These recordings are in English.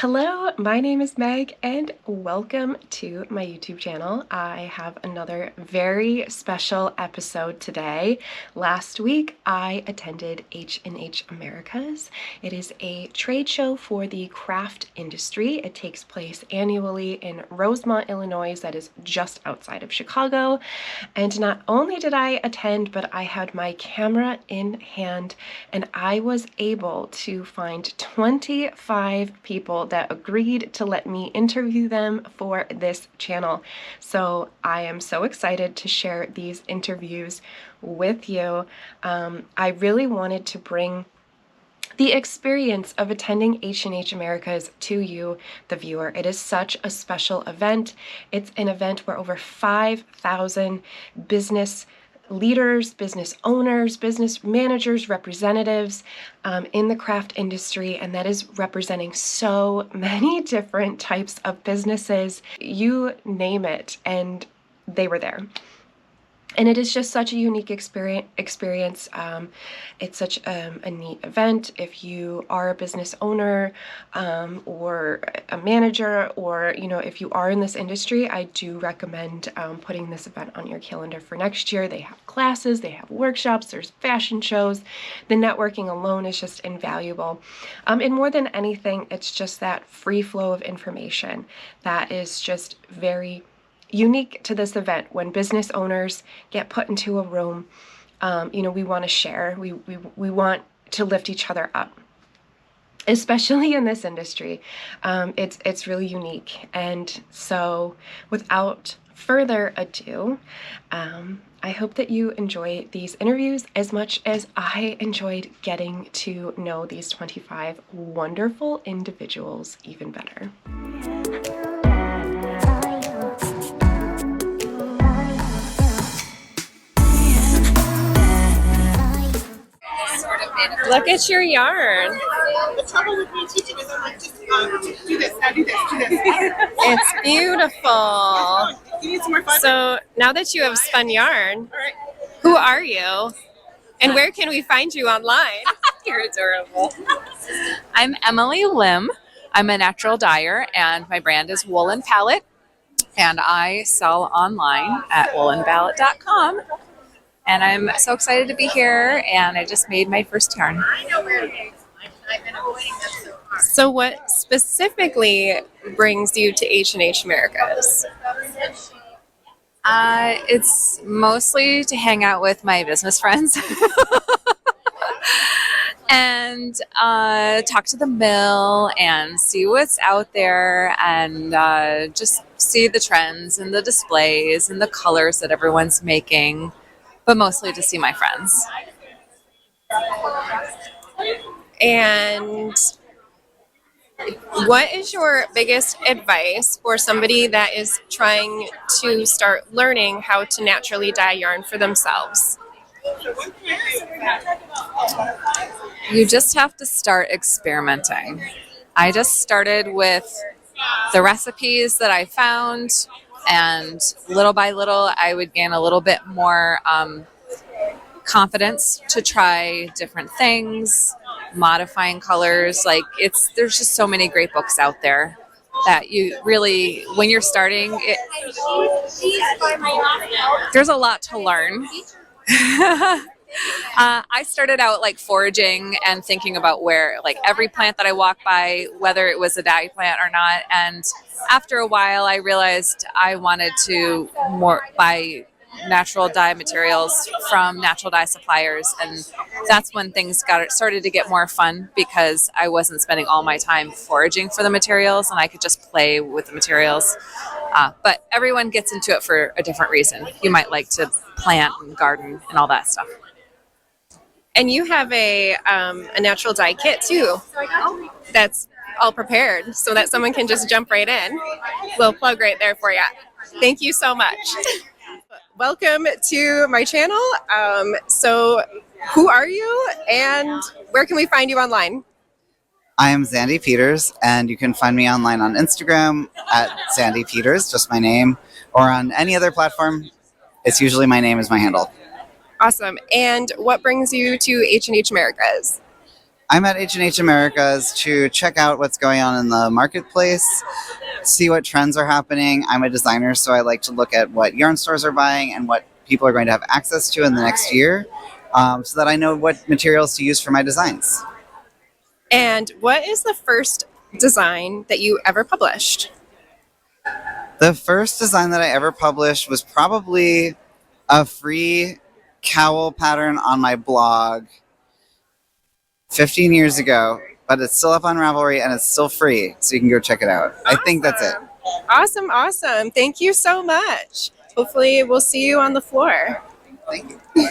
Hello, my name is Meg and welcome to my YouTube channel. I have another very special episode today. Last week I attended H+H Americas. It is a trade show for the craft industry. It takes place annually in Rosemont, Illinois, that is just outside of Chicago. And not only did I attend, but I had my camera in hand and I was able to find 25 people that agreed to let me interview them for this channel. So I am so excited to share these interviews with you. I really wanted to bring the experience of attending H+H Americas to you, the viewer. It is such a special event. It's an event where over 5,000 business leaders, business owners, business managers, representatives in the craft industry, and that is representing so many different types of businesses. You name it, and they were there. And it is just such a unique experience. It's such a neat event. If you are a business owner or a manager, or if you are in this industry, I do recommend putting this event on your calendar for next year. They have classes, they have workshops, there's fashion shows. The networking alone is just invaluable. And more than anything, it's just that free flow of information that is just very unique to this event. When business owners get put into a room, we want to share. We want to lift each other up, especially in this industry. It's really unique. And so without further ado, I hope that you enjoy these interviews as much as I enjoyed getting to know these 25 wonderful individuals even better. Look at your yarn. The trouble with me teaching is I'm like, just do this, now do this, do this. It's beautiful. You need some more fiber? So now that you have spun yarn, All right. who are you? And where can we find you online? You're adorable. I'm Emily Lymm. I'm a natural dyer, and my brand is Pallette, and I sell online at woolenpallette.com. And I'm so excited to be here, and I just made my first yarn. I know where it is. I've been avoiding them so far. So what specifically brings you to H+H Americas? It's mostly to hang out with my business friends and talk to the mill and see what's out there, and just see the trends and the displays and the colors that everyone's making. But mostly to see my friends. And what is your biggest advice for somebody that is trying to start learning how to naturally dye yarn for themselves? You just have to start experimenting. I just started with the recipes that I found, and little by little, I would gain a little bit more confidence to try different things, modifying colors. There's just so many great books out there that you really, when you're starting, there's a lot to learn. I started out foraging and thinking about where every plant that I walked by, whether it was a dye plant or not. And after a while, I realized I wanted to buy natural dye materials from natural dye suppliers, and that's when things started to get more fun, because I wasn't spending all my time foraging for the materials, and I could just play with the materials. But everyone gets into it for a different reason. You might like to plant and garden and all that stuff. And you have a natural dye kit too. That's all prepared so that someone can just jump right in. Little plug right there for you. Thank you so much. Welcome to my channel. So who are you and where can we find you online? I am Xandy Peters, and you can find me online on Instagram at Xandy Peters, just my name, or on any other platform. It's usually my name is my handle. Awesome. And what brings you to H+H Americas? I'm at H+H Americas to check out what's going on in the marketplace, see what trends are happening. I'm a designer, so I like to look at what yarn stores are buying and what people are going to have access to in the next year, so that I know what materials to use for my designs. And what is the first design that you ever published? The first design that I ever published was probably a free cowl pattern on my blog 15 years ago, but it's still up on Ravelry and it's still free, so you can go check it out. I think that's it. Awesome, awesome. Thank you so much. Hopefully we'll see you on the floor. Thank you.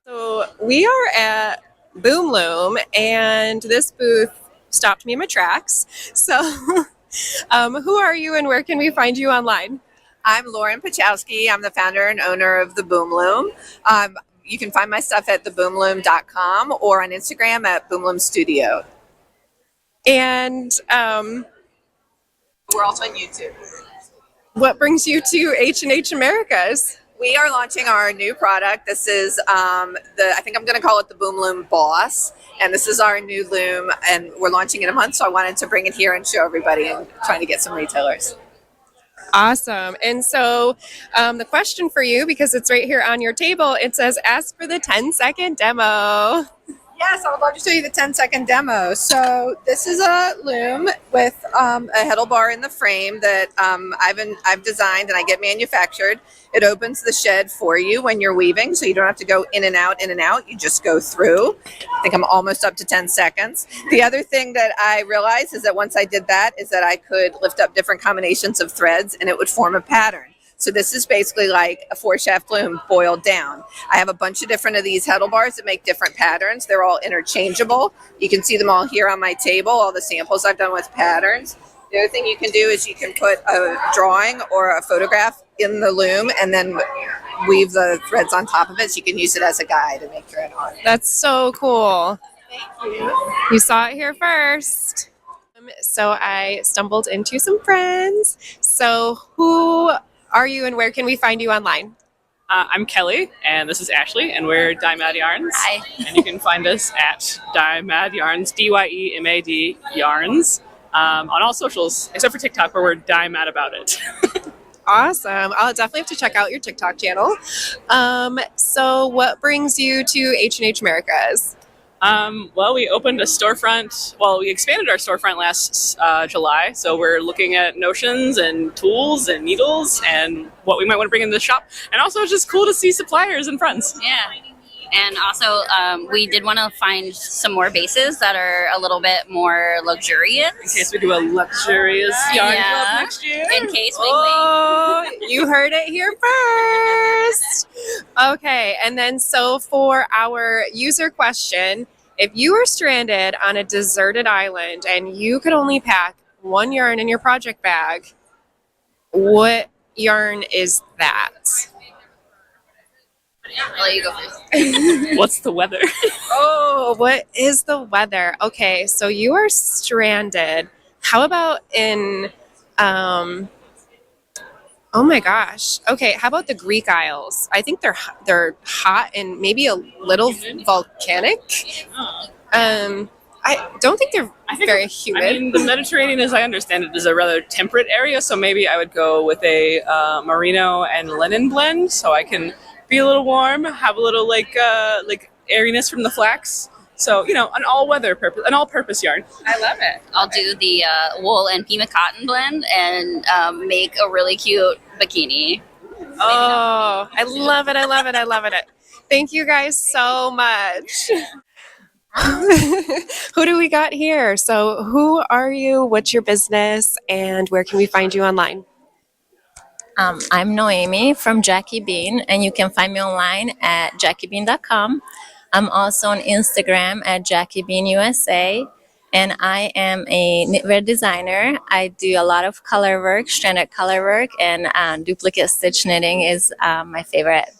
So we are at Boom Loom, and this booth stopped me in my tracks. So who are you and where can we find you online? I'm Lauren Puchowski. I'm the founder and owner of the Boom Loom. You can find my stuff at theboomloom.com or on Instagram at Boomloom Studio. And We're also on YouTube. what brings you to H+H Americas? We are launching our new product. This is I think I'm going to call it the Boom Loom Boss. And this is our new loom, and we're launching in a month. So I wanted to bring it here and show everybody and trying to get some retailers. Awesome. And so the question for you, because it's right here on your table, it says, ask for the 10-second demo. Yes, I would love to show you the 10-second demo. So this is a loom with a heddle bar in the frame that I've designed and I get manufactured. It opens the shed for you when you're weaving, so you don't have to go in and out, in and out. You just go through. I think I'm almost up to 10 seconds. The other thing that I realized is that once I did that is that I could lift up different combinations of threads and it would form a pattern. So this is basically like a 4-shaft loom boiled down. I have a bunch of different of these heddle bars that make different patterns. They're all interchangeable. You can see them all here on my table, all the samples I've done with patterns. The other thing you can do is you can put a drawing or a photograph in the loom and then weave the threads on top of it, so you can use it as a guide and make your own art. That's so cool. Thank you. You saw it here first. So I stumbled into some friends. So who are you and where can we find you online? I'm Kelley, and this is Ashley, and we're Dye Mad Yarns. Hi. And you can find us at Dye Mad Yarns, DYEMAD Yarns, on all socials, except for TikTok, where we're Dye Mad About It. Awesome. I'll definitely have to check out your TikTok channel. So what brings you to H+H Americas? Well, we opened a storefront. Well, we expanded our storefront last July, so we're looking at notions and tools and needles and what we might want to bring into the shop. And also, it's just cool to see suppliers and friends. Yeah. And also, we did want to find some more bases that are a little bit more luxurious. In case we do a luxurious yarn Yeah. club next year. In case we Oh, you heard it here first. Okay, and then so for our user question, if you were stranded on a deserted island and you could only pack one yarn in your project bag, what yarn is that? I'll let you go first. What's the weather? Oh, what is the weather? Okay, so you are stranded. How about in oh my gosh. Okay, how about the Greek Isles? I think they're hot and maybe a little volcanic. I don't think they're very humid. I mean, the Mediterranean, as I understand it, is a rather temperate area, so maybe I would go with a merino and linen blend, so I can be a little warm, have a little like airiness from the flax. So, you know, an all-purpose yarn. I love it. I'll do the wool and Pima cotton blend and make a really cute bikini. Oh, I love it. I love it. I love it. Thank you guys so much. Who do we got here? So who are you? What's your business? And where can we find you online? I'm Noemi from Jacki Bean, and you can find me online at jackibean.com. I'm also on Instagram at Jacki Bean USA, and I am a knitwear designer. I do a lot of color work, stranded color work, and duplicate stitch knitting is my favorite.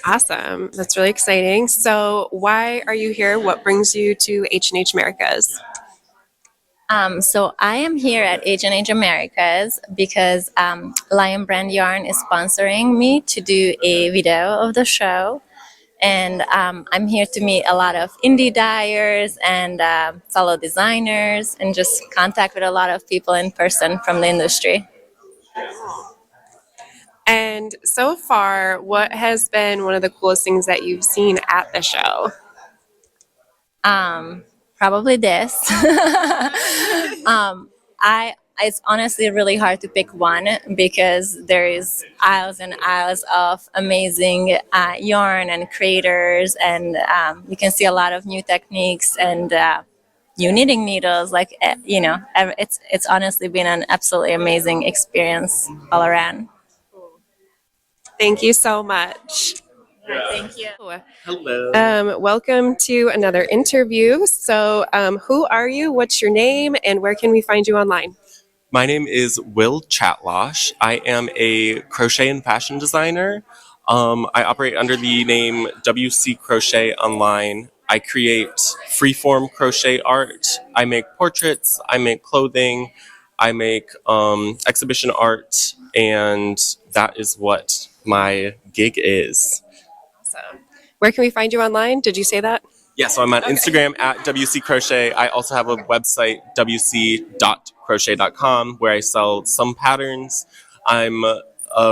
Awesome. That's really exciting. So why are you here? What brings you to H+H Americas? So I am here at H+H Americas because Lymm brand yarn is sponsoring me to do a video of the show. And I'm here to meet a lot of indie dyers and fellow designers and just contact with a lot of people in person from the industry. And so far, what has been one of the coolest things that you've seen at the show? Probably this. It's honestly really hard to pick one because there is aisles and aisles of amazing yarn and creators, and you can see a lot of new techniques and new knitting needles. Like it's honestly been an absolutely amazing experience all around. Thank you so much. Thank you. Hello. Welcome to another interview. So, who are you? What's your name? And where can we find you online? My name is Will Chatlosh. I am a crochet and fashion designer. I operate under the name WC Crochet online. I create freeform crochet art. I make portraits. I make clothing. I make exhibition art. And that is what my gig is. Awesome. Where can we find you online? Did you say that? Yeah, so I'm on Instagram at WC Crochet. I also have a website, wc.crochet.com, where I sell some patterns. I'm a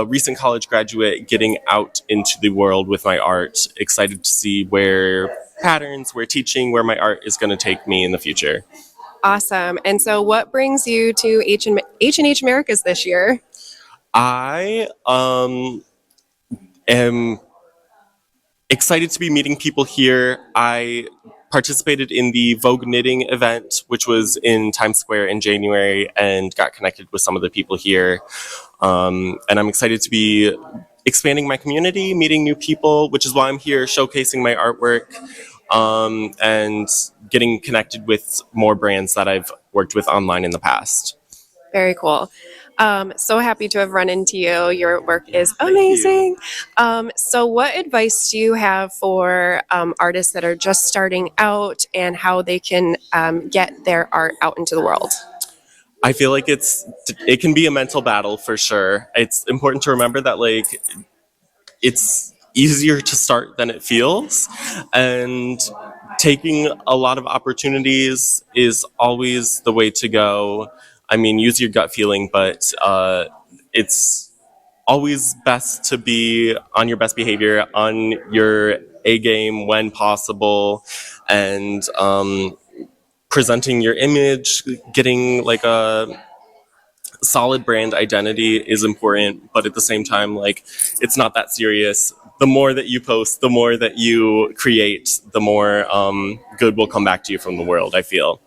recent college graduate getting out into the world with my art, excited to see where patterns, where teaching, where my art is going to take me in the future. Awesome. And so what brings you to H+H Americas this year? I am excited to be meeting people here. I participated in the Vogue Knitting event, which was in Times Square in January, and got connected with some of the people here. And I'm excited to be expanding my community, meeting new people, which is why I'm here showcasing my artwork, and getting connected with more brands that I've worked with online in the past. Very cool. So happy to have run into you. Your work is amazing. So what advice do you have for artists that are just starting out and how they can get their art out into the world? I feel like it can be a mental battle for sure. It's important to remember that it's easier to start than it feels, and taking a lot of opportunities is always the way to go. I mean, use your gut feeling, but it's always best to be on your best behavior, on your A game when possible, and presenting your image, getting like a solid brand identity is important, but at the same time, it's not that serious. The more that you post, the more that you create, the more good will come back to you from the world, I feel.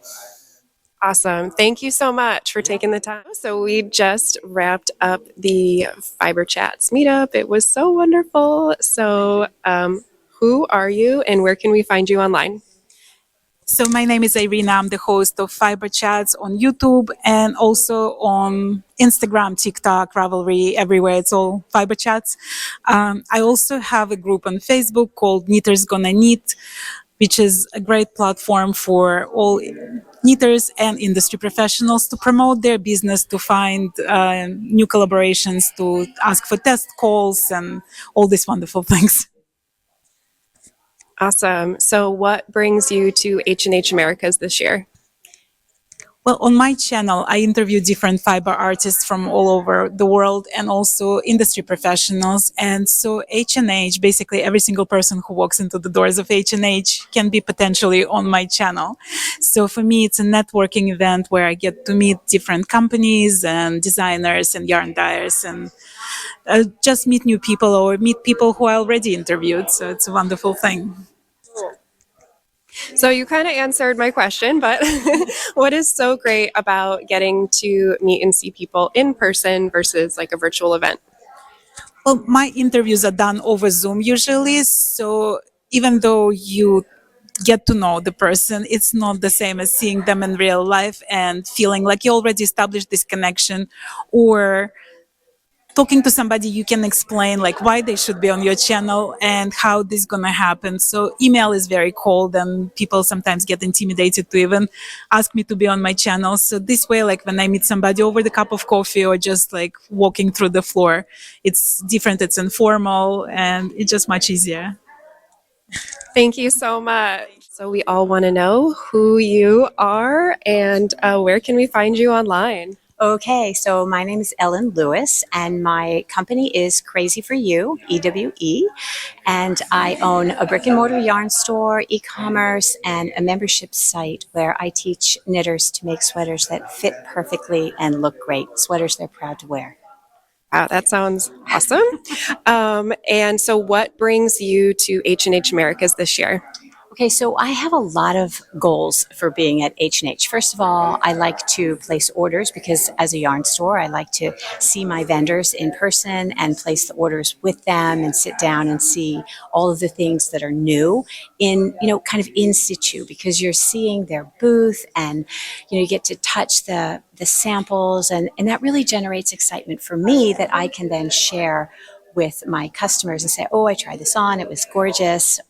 Awesome. Thank you so much for taking the time. So we just wrapped up the Fiber Chats meetup. It was so wonderful. So who are you and where can we find you online? So my name is Irina. I'm the host of Fiber Chats on YouTube and also on Instagram, TikTok, Ravelry, everywhere. It's all Fiber Chats. I also have a group on Facebook called Knitters Gonna Knit, which is a great platform for all knitters and industry professionals to promote their business, to find new collaborations, to ask for test calls and all these wonderful things. Awesome. So what brings you to H+H Americas this year? Well, on my channel, I interview different fiber artists from all over the world and also industry professionals. And so H+H, basically every single person who walks into the doors of H+H can be potentially on my channel. So for me, it's a networking event where I get to meet different companies and designers and yarn dyers and just meet new people or meet people who I already interviewed. So it's a wonderful thing. So you kind of answered my question, but what is so great about getting to meet and see people in person versus like a virtual event? Well, my interviews are done over Zoom usually. So even though you get to know the person, it's not the same as seeing them in real life and feeling like you already established this connection, or talking to somebody you can explain like why they should be on your channel and how this is going to happen. So email is very cold and people sometimes get intimidated to even ask me to be on my channel. So this way, like when I meet somebody over the cup of coffee or just like walking through the floor, it's different, it's informal, and it's just much easier. Thank you so much. So we all want to know who you are and where can we find you online? Okay, so my name is Ellen Lewis, and my company is Crazy for You, EWE, and I own a brick and mortar yarn store, e-commerce, and a membership site where I teach knitters to make sweaters that fit perfectly and look great, sweaters they're proud to wear. Wow, that sounds awesome. And so what brings you to H+H Americas this year? Okay, so I have a lot of goals for being at H&H. First of all, I like to place orders because as a yarn store, I like to see my vendors in person and place the orders with them and sit down and see all of the things that are new in, kind of in situ, because you're seeing their booth and, you get to touch the samples, and that really generates excitement for me that I can then share with my customers and say, oh, I tried this on, it was gorgeous.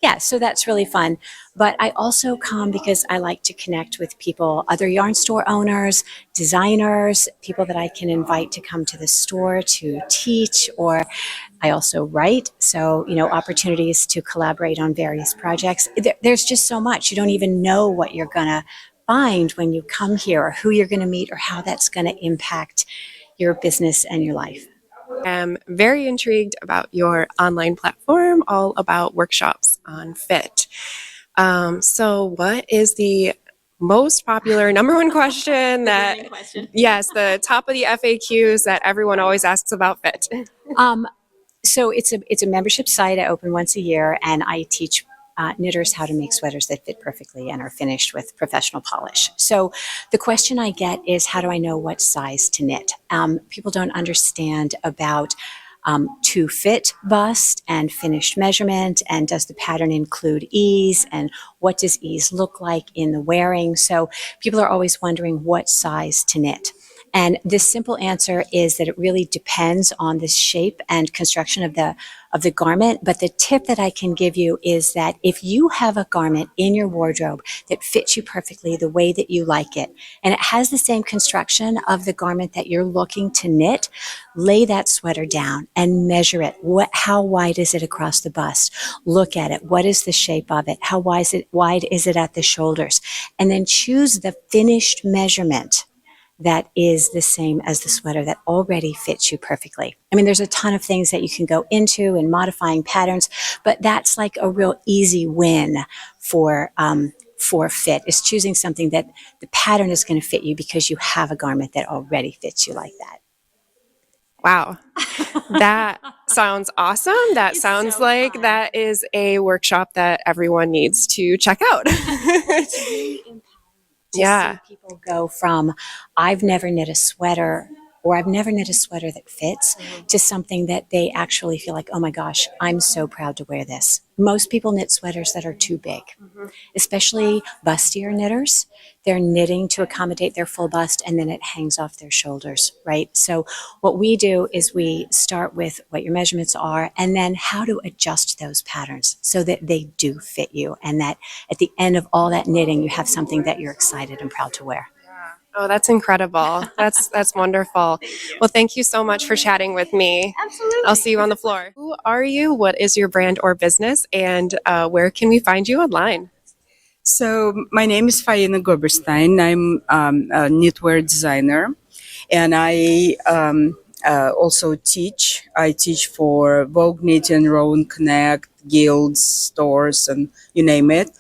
Yeah, so that's really fun. But I also come because I like to connect with people, other yarn store owners, designers, people that I can invite to come to the store to teach, or I also write. So, opportunities to collaborate on various projects. There's just so much. You don't even know what you're going to find when you come here, or who you're going to meet, or how that's going to impact your business and your life. I'm very intrigued about your online platform, all about workshops on fit. So what is the most popular number one question that, yes, the top of the FAQs that everyone always asks about fit? So it's a membership site. I open once a year, and I teach knitters how to make sweaters that fit perfectly and are finished with professional polish. So the question I get is, how do I know what size to knit? People don't understand about to fit bust and finished measurement, and does the pattern include ease, and what does ease look like in the wearing? So people are always wondering what size to knit. And the simple answer is that it really depends on the shape and construction of the garment. But the tip that I can give you is that if you have a garment in your wardrobe that fits you perfectly the way that you like it, and it has the same construction of the garment that you're looking to knit, lay that sweater down and measure it. How wide is it across the bust? Look at it. What is the shape of it? How wide is it at the shoulders? And then choose the finished measurement that is the same as the sweater that already fits you perfectly. I mean, there's a ton of things that you can go into in modifying patterns, but that's like a real easy win for fit, is choosing something that the pattern is going to fit you because you have a garment that already fits you like that. Wow, that sounds awesome. That sounds like fun. That is a workshop that everyone needs to check out. It's really empowering to see people go from, I've never knit a sweater, or I've never knit a sweater that fits, to something that they actually feel like, oh my gosh, I'm so proud to wear this. Most people knit sweaters that are too big, especially bustier knitters. They're knitting to accommodate their full bust, and then it hangs off their shoulders, right? So what we do is we start with what your measurements are, and then how to adjust those patterns so that they do fit you, and that at the end of all that knitting, you have something that you're excited and proud to wear. Oh, that's incredible. That's wonderful. Well, thank you so much for chatting with me. Absolutely. I'll see you on the floor. Who are you? What is your brand or business? And where can we find you online? So my name is Irina. I'm a knitwear designer, and I also teach. I teach for Vogue Knitting, Rowan Connect, guilds, stores, and you name it.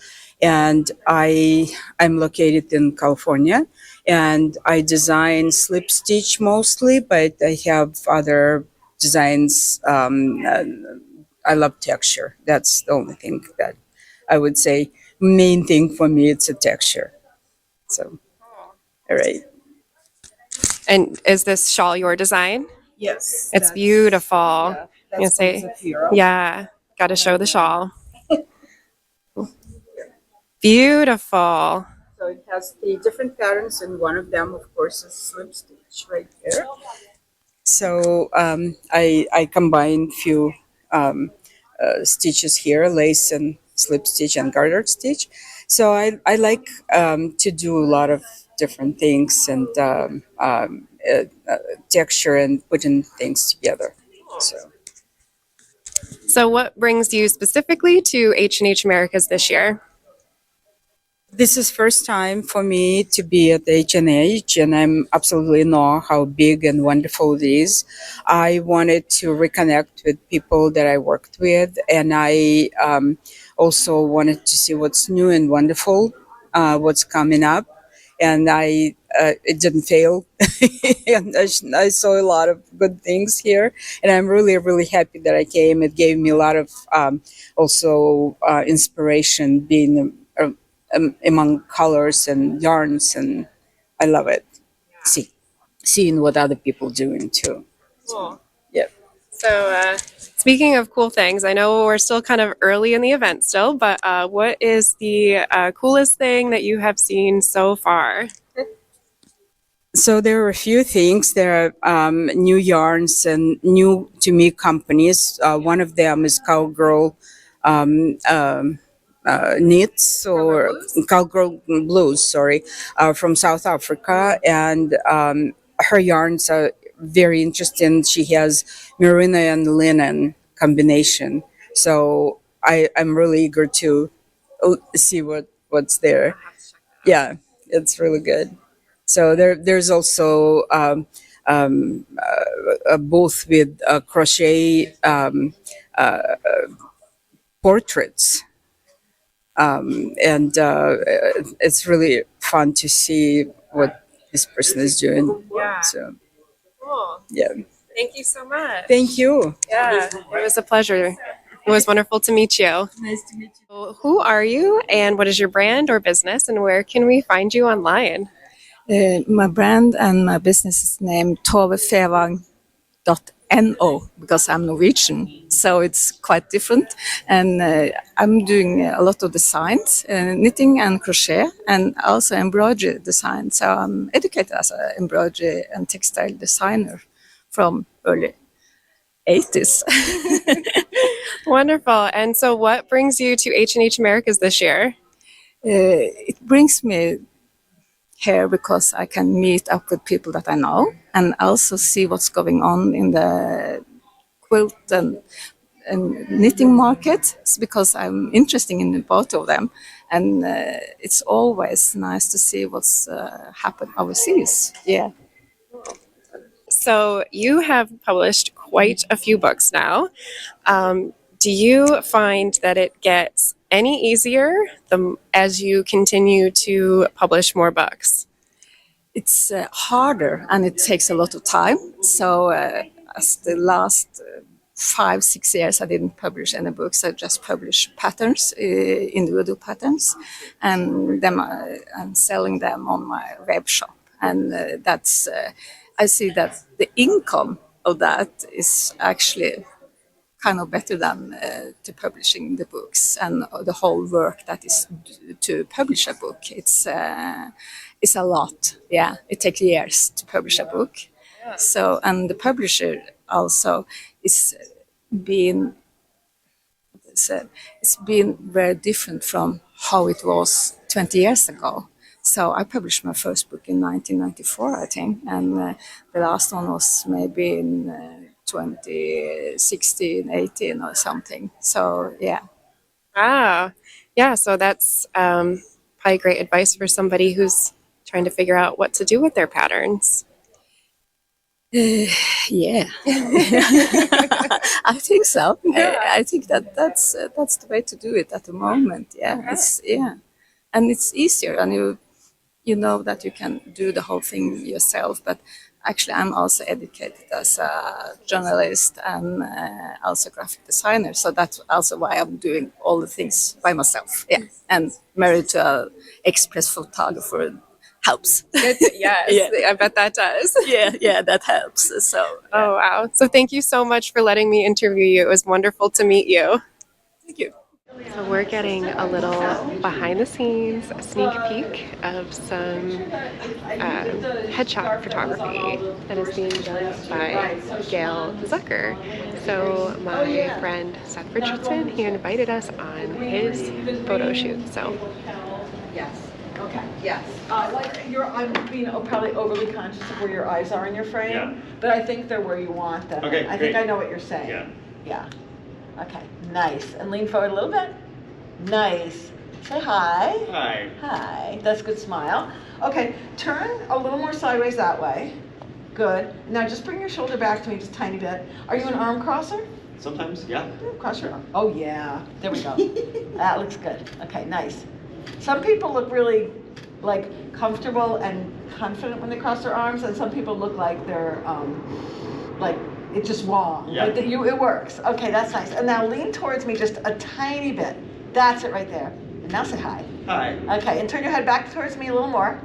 And I'm located in California, and I design slip stitch mostly, but I have other designs. I love texture. That's the only thing that I would say. Main thing for me, it's a texture. So, all right. And is this shawl your design? Yes. It's beautiful. Yeah, yeah, got to show the shawl. Beautiful. So it has the different patterns, and one of them, of course, is slip stitch right there. So I combine few stitches here, lace and slip stitch and gartered stitch. So I like to do a lot of different things, and texture and putting things together. So So what brings you specifically to H+H Americas this year? This is first time for me to be at H&H, and I'm absolutely know how big and wonderful it is. I wanted to reconnect with people that I worked with, and I also wanted to see what's new and wonderful, what's coming up, and it didn't fail. And I saw a lot of good things here, and I'm really, really happy that I came. It gave me a lot of also inspiration being among colors and yarns, and I love it. Seeing what other people doing too. Cool. Yeah. So speaking of cool things, I know we're still kind of early in the event still, but what is the coolest thing that you have seen so far? So there are a few things. There are new yarns and new to me companies. One of them is Cowgirl knits, or Cowgirl Blues, sorry, from South Africa, and her yarns are very interesting. She has merino and linen combination, so I'm really eager to see what's there. Yeah, it's really good. So there's also a booth with crochet portraits. And it's really fun to see what this person is doing. Yeah. So, Cool. yeah. Thank you so much. Thank you. Yeah, it was a pleasure. It was wonderful to meet you. Nice to meet you. So who are you, and what is your brand or business, and where can we find you online? My brand and my business is named tovefevang.no because I'm Norwegian, so it's quite different. And I'm doing a lot of designs, knitting and crochet, and also embroidery design. So I'm educated as an embroidery and textile designer from early 80s. Wonderful. And so what brings you to H+H Americas this year? It brings me here because I can meet up with people that I know and also see what's going on in the quilt and knitting market. It's because I'm interested in both of them, and it's always nice to see what's happened overseas. Yeah. So you have published quite a few books now. Do you find that it gets any easier as you continue to publish more books? It's harder and it takes a lot of time. So as the last 5-6 years, I didn't publish any books. I just published patterns, individual patterns, and then I'm selling them on my web shop. And that's I see that the income of that is actually kind of better than to publishing the books and the whole work that is to publish a book. It's a lot. Yeah, it takes years to publish a book. So, and the publisher also is being, it's been very different from how it was 20 years ago. So I published my first book in 1994, I think, and the last one was maybe in 2016, 18 or something. So, yeah. Wow. Yeah, so that's probably great advice for somebody who's trying to figure out what to do with their patterns. Yeah. I think so. I think that's the way to do it at the moment. Yeah, and it's easier, and you know that you can do the whole thing yourself. But actually, I'm also educated as a journalist and also graphic designer. So that's also why I'm doing all the things by myself. Yeah, and married to an express photographer helps. Yes, Yeah. I bet that does. Yeah, that helps. So, Oh, wow. So thank you so much for letting me interview you. It was wonderful to meet you. thank you. So we're getting a little behind the scenes sneak peek of some headshot photography that is being done by Gail Zucker. So my friend Seth Richardson, he invited us on his photo shoot. So Yes. Okay. Yes. I'm being probably overly conscious of where your eyes are in your frame, but I think they're where you want them. Okay, I great. think I know what you're saying. Yeah. Yeah. Okay, nice. And lean forward a little bit. Nice. Say hi. Hi. Hi. That's a good smile. Okay, turn a little more sideways that way. Good. Now just bring your shoulder back to me just a tiny bit. Are you an arm crosser? Sometimes, yeah. Cross your arm. Oh yeah. There we go. That looks good. Okay, nice. Some people look really like comfortable and confident when they cross their arms, and some people look like they're like it's just wrong. Yeah. But it works. Okay, that's nice. And now lean towards me just a tiny bit. That's it right there. And now say hi. Hi. Okay, and turn your head back towards me a little more.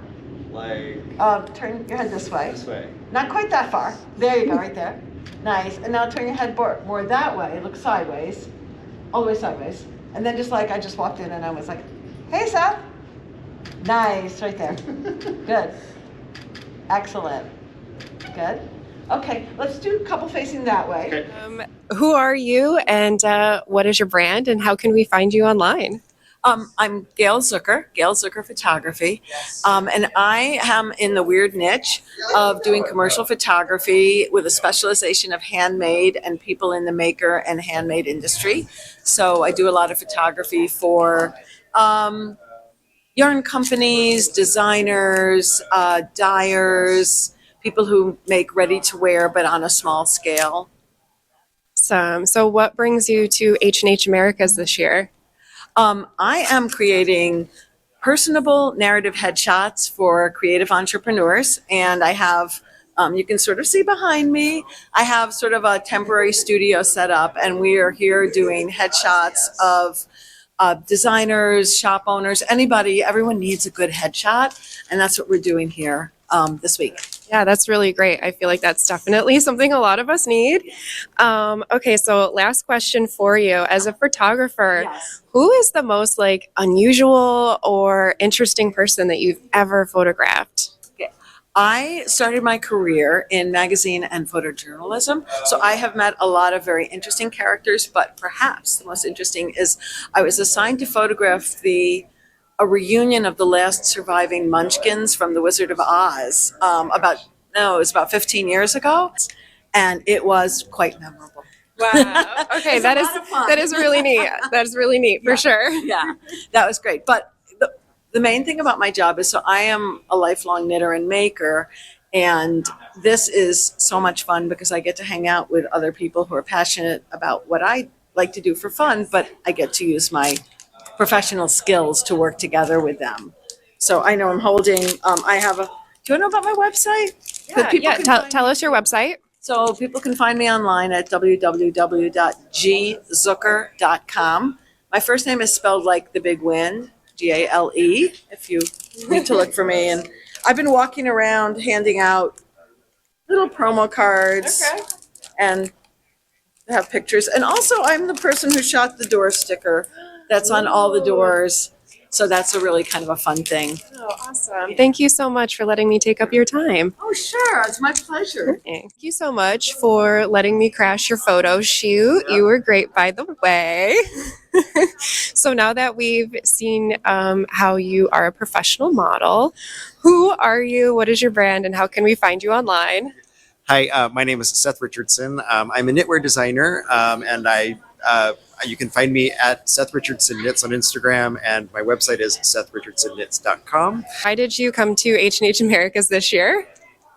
Like Turn your head this way. this way. Not quite that far. There you go, right there. Nice. And now turn your head more that way. Look sideways. All the way sideways. And then just like I just walked in and I was like, hey, Seth. Nice, right there. Good. Excellent. Good. Okay, let's do a couple facing that way. Okay. Who are you, and what is your brand, and how can we find you online? I'm Gail Zucker Photography, and I am in the weird niche of doing commercial photography with a specialization of handmade and people in the maker and handmade industry. So I do a lot of photography for yarn companies, designers, dyers, people who make ready-to-wear but on a small scale. So what brings you to H+H Americas this year? I am creating personable narrative headshots for creative entrepreneurs, and I have, you can sort of see behind me, I have sort of a temporary studio set up, and we are here doing headshots of designers, shop owners, anybody. Everyone needs a good headshot, and that's what we're doing here this week. Yeah, that's really great. I feel like that's definitely something a lot of us need. Okay, so last question for you. As a photographer, Yes. who is the most like unusual or interesting person that you've ever photographed? I started my career in magazine and photojournalism, so I have met a lot of very interesting characters, but perhaps the most interesting is I was assigned to photograph a reunion of the last surviving Munchkins from The Wizard of Oz it was about 15 years ago, and it was quite memorable. Wow. Okay, It's a lot of fun. that is really neat. That is really neat for sure. Yeah, that was great. But the main thing about my job is, so I am a lifelong knitter and maker, and this is so much fun because I get to hang out with other people who are passionate about what I like to do for fun, but I get to use my professional skills to work together with them. So I know I'm holding, do you want to know about my website? Tell us your website. So people can find me online at www.gzucker.com. My first name is spelled like the big wind, Gale, if you need to look for me. And I've been walking around handing out little promo cards and have pictures. And also I'm the person who shot the door sticker that's on all the doors. So that's a really kind of a fun thing. Oh, awesome. Thank you so much for letting me take up your time. Oh, sure. It's my pleasure. Thank you so much for letting me crash your photo shoot. You were great, by the way. So now that we've seen how you are a professional model, who are you, what is your brand, and how can we find you online? Hi, my name is Seth Richardson. I'm a knitwear designer, and you can find me at Seth Richardson Knits on Instagram, and my website is SethRichardsonKnits.com. Why did you come to H+H Americas this year?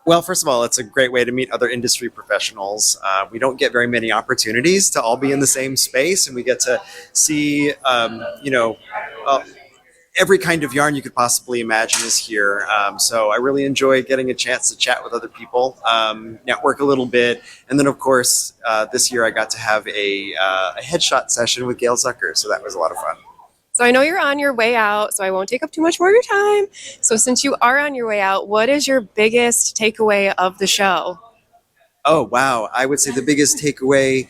Well, first of all, it's a great way to meet other industry professionals. We don't get very many opportunities to all be in the same space, and we get to see, every kind of yarn you could possibly imagine is here. So I really enjoy getting a chance to chat with other people, network a little bit. And then, of course, this year I got to have a headshot session with Gail Zucker. So that was a lot of fun. So I know you're on your way out, so I won't take up too much more of your time. So since you are on your way out, what is your biggest takeaway of the show? Oh, wow. I would say the biggest takeaway,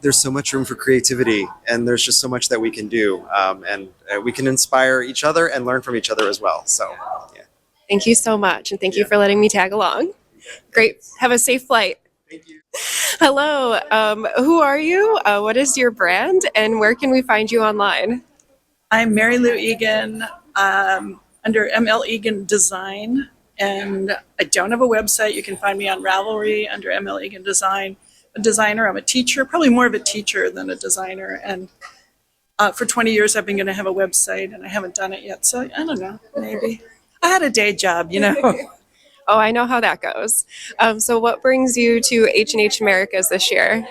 there's so much room for creativity, and there's just so much that we can do. And we can inspire each other and learn from each other as well. So, yeah. Thank you so much, and thank you for letting me tag along. Great. Have a safe flight. Thank you. Hello. Who are you? What is your brand, and where can we find you online? I'm Mary Lou Egan, under ML Egan Design, and I don't have a website. You can find me on Ravelry under ML Egan Design. a designer. I'm a teacher, probably more of a teacher than a designer. And for 20 years, I've been going to have a website, and I haven't done it yet. So I don't know, maybe. I had a day job, you know. Oh, I know how that goes. So what brings you to H+H Americas this year?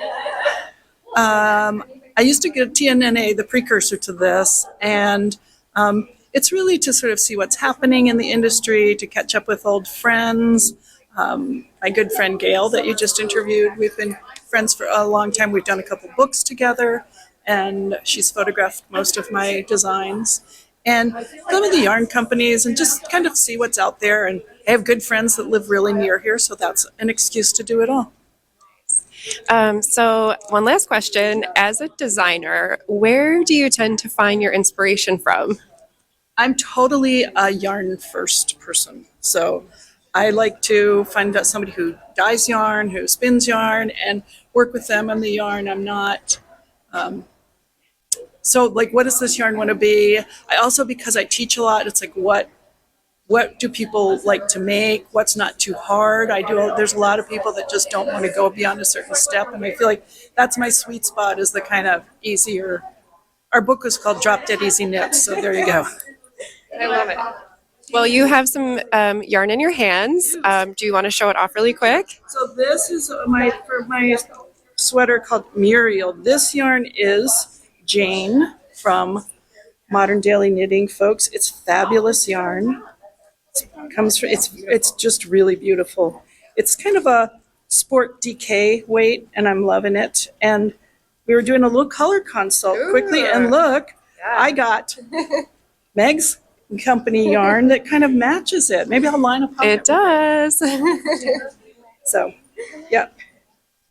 I used to get TNNA, the precursor to this, and it's really to sort of see what's happening in the industry, to catch up with old friends. My good friend Gail that you just interviewed, we've been friends for a long time. We've done a couple books together, and she's photographed most of my designs. And some of the yarn companies, and just kind of see what's out there. And I have good friends that live really near here, so that's an excuse to do it all. So one last question. As a designer, where do you tend to find your inspiration from? I'm totally a yarn first person. So I like to find out somebody who dyes yarn, who spins yarn, and work with them on the yarn. I'm not... So like, what does this yarn want to be? I also, because I teach a lot, it's like, what do people like to make? What's not too hard? There's a lot of people that just don't want to go beyond a certain step. And I feel like that's my sweet spot, is the kind of easier. Our book was called Drop Dead Easy Knits. So there you go. I love it. Well, you have some yarn in your hands. Do you want to show it off really quick? So this is my sweater called Muriel. This yarn is Jane from Modern Daily Knitting, folks. It's fabulous yarn. It's just really beautiful. It's kind of a sport DK weight, and I'm loving it. And we were doing a little color consult quickly, and look, I got Meg's company yarn that kind of matches it. Maybe I'll line up. It does. So, yeah.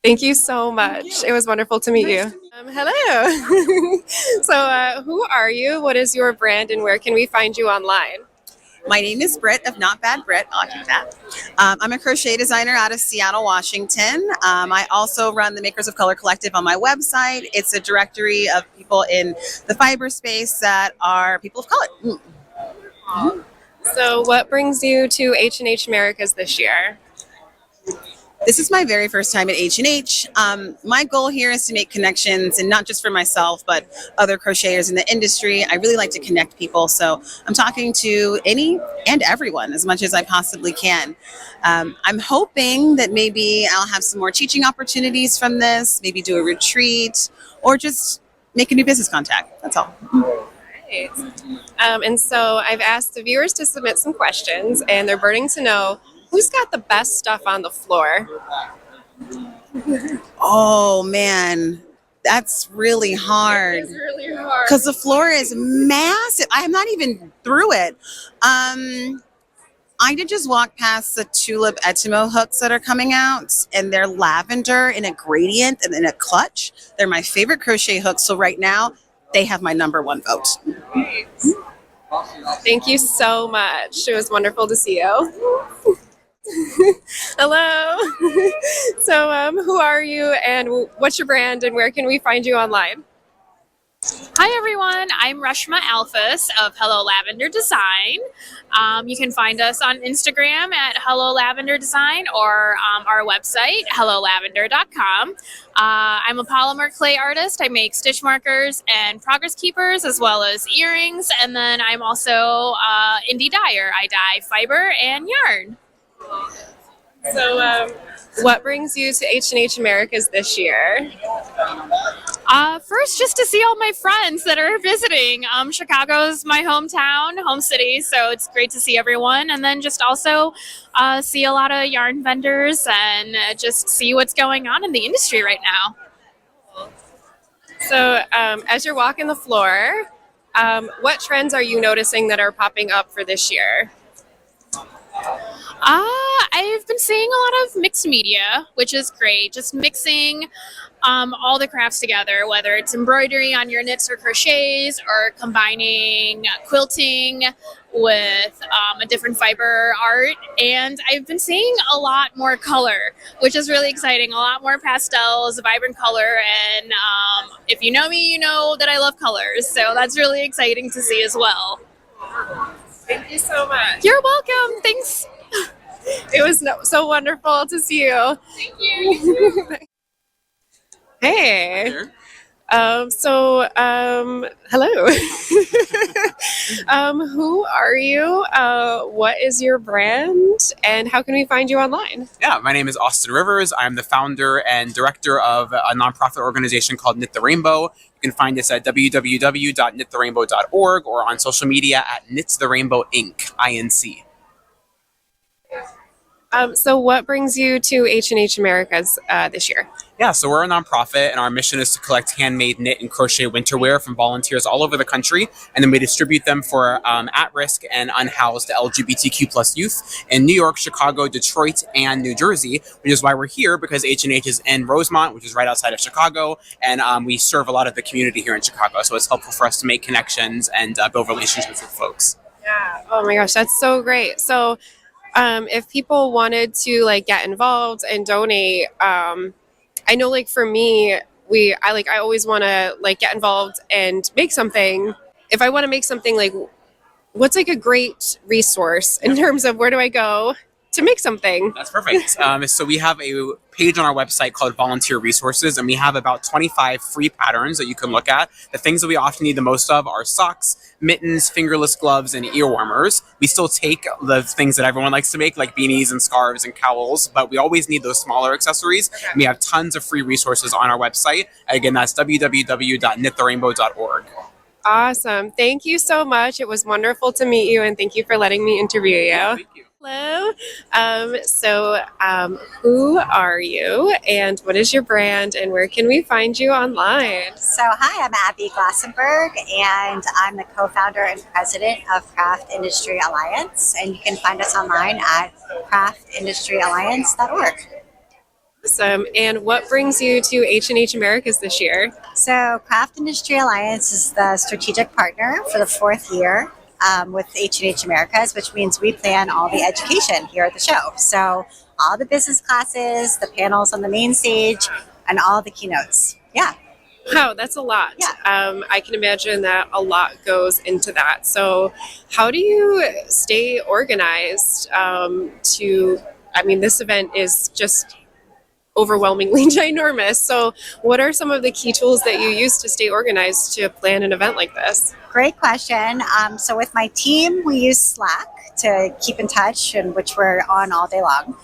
Thank you so much. It was wonderful to meet you. Hello. So who are you? What is your brand, and where can we find you online? My name is Britt of Not Bad Brit. I'll keep that. I'm a crochet designer out of Seattle, Washington. I also run the Makers of Color Collective on my website. It's a directory of people in the fiber space that are people of color. So what brings you to H+H Americas this year? This is my very first time at H+H. My goal here is to make connections, and not just for myself, but other crocheters in the industry. I really like to connect people, so I'm talking to any and everyone as much as I possibly can. I'm hoping that maybe I'll have some more teaching opportunities from this, maybe do a retreat, or just make a new business contact. That's all. Right. And so I've asked the viewers to submit some questions, and they're burning to know, who's got the best stuff on the floor? Oh man, that's really hard. It's really hard. Because the floor is massive. I'm not even through it. I did just walk past the tulip Etimo hooks that are coming out, and they're lavender in a gradient and in a clutch. They're my favorite crochet hooks. So right now, they have my #1 vote. Great. Thank you so much. It was wonderful to see you. Hello. So who are you, and what's your brand, and where can we find you online? Hi everyone, I'm Reshma Alphas of Hello Lavender Design. You can find us on Instagram at Hello Lavender Design, or our website, hellolavender.com. I'm a polymer clay artist. I make stitch markers and progress keepers, as well as earrings, and then I'm also indie dyer. I dye fiber and yarn. So what brings you to H+H Americas this year? First, just to see all my friends that are visiting. Chicago's my hometown, home city, so it's great to see everyone. And then just also see a lot of yarn vendors, and just see what's going on in the industry right now. So as you're walking the floor, what trends are you noticing that are popping up for this year? I've been seeing a lot of mixed media, which is great. Just mixing all the crafts together, whether it's embroidery on your knits or crochets, or combining quilting with a different fiber art. And I've been seeing a lot more color, which is really exciting. A lot more pastels, vibrant color. And if you know me, you know that I love colors. So that's really exciting to see as well. Thank you so much. You're welcome. Thanks. It was so wonderful to see you. Thank you. Hey. There. Hello. Who are you? What is your brand? And how can we find you online? Yeah, my name is Austin Rivers. I'm the founder and director of a nonprofit organization called Knit the Rainbow. You can find us at www.knittherainbow.org or on social media at Knits the Rainbow Inc. INC. So what brings you to H+H Americas this year? Yeah, so we're a nonprofit, and our mission is to collect handmade knit and crochet winter wear from volunteers all over the country, and then we distribute them for at-risk and unhoused LGBTQ plus youth in New York, Chicago, Detroit, and New Jersey, which is why we're here, because H+H is in Rosemont, which is right outside of Chicago, and we serve a lot of the community here in Chicago, so it's helpful for us to make connections and build relationships with folks. Yeah. Oh my gosh, that's so great. So if people wanted to like get involved and donate, I know like for me, I always want to like get involved and make something. If I want to make something, like what's like a great resource in terms of where do I go to make something? That's perfect. So we have a page on our website called Volunteer Resources, and we have about 25 free patterns that you can look at. The things that we often need the most of are socks, mittens, fingerless gloves, and ear warmers. We still take the things that everyone likes to make, like beanies and scarves and cowls, but we always need those smaller accessories. Okay. We have tons of free resources on our website. Again, that's www.knittherainbow.org. Awesome. Thank you so much. It was wonderful to meet you, and thank you for letting me interview you. Thank you. Hello. Who are you, and what is your brand, and where can we find you online? So hi, I'm Abby Glassenberg, and I'm the co-founder and president of Craft Industry Alliance, and you can find us online at craftindustryalliance.org. Awesome. And what brings you to H+H Americas this year? So Craft Industry Alliance is the strategic partner for the 4th year with H+H Americas, which means we plan all the education here at the show. So all the business classes, the panels on the main stage, and all the keynotes. Yeah. Wow, that's a lot. Yeah. I can imagine that a lot goes into that. So how do you stay organized this event is just overwhelmingly ginormous. So what are some of the key tools that you use to stay organized to plan an event like this? Great question. So with my team, we use Slack to keep in touch, and which we're on all day long.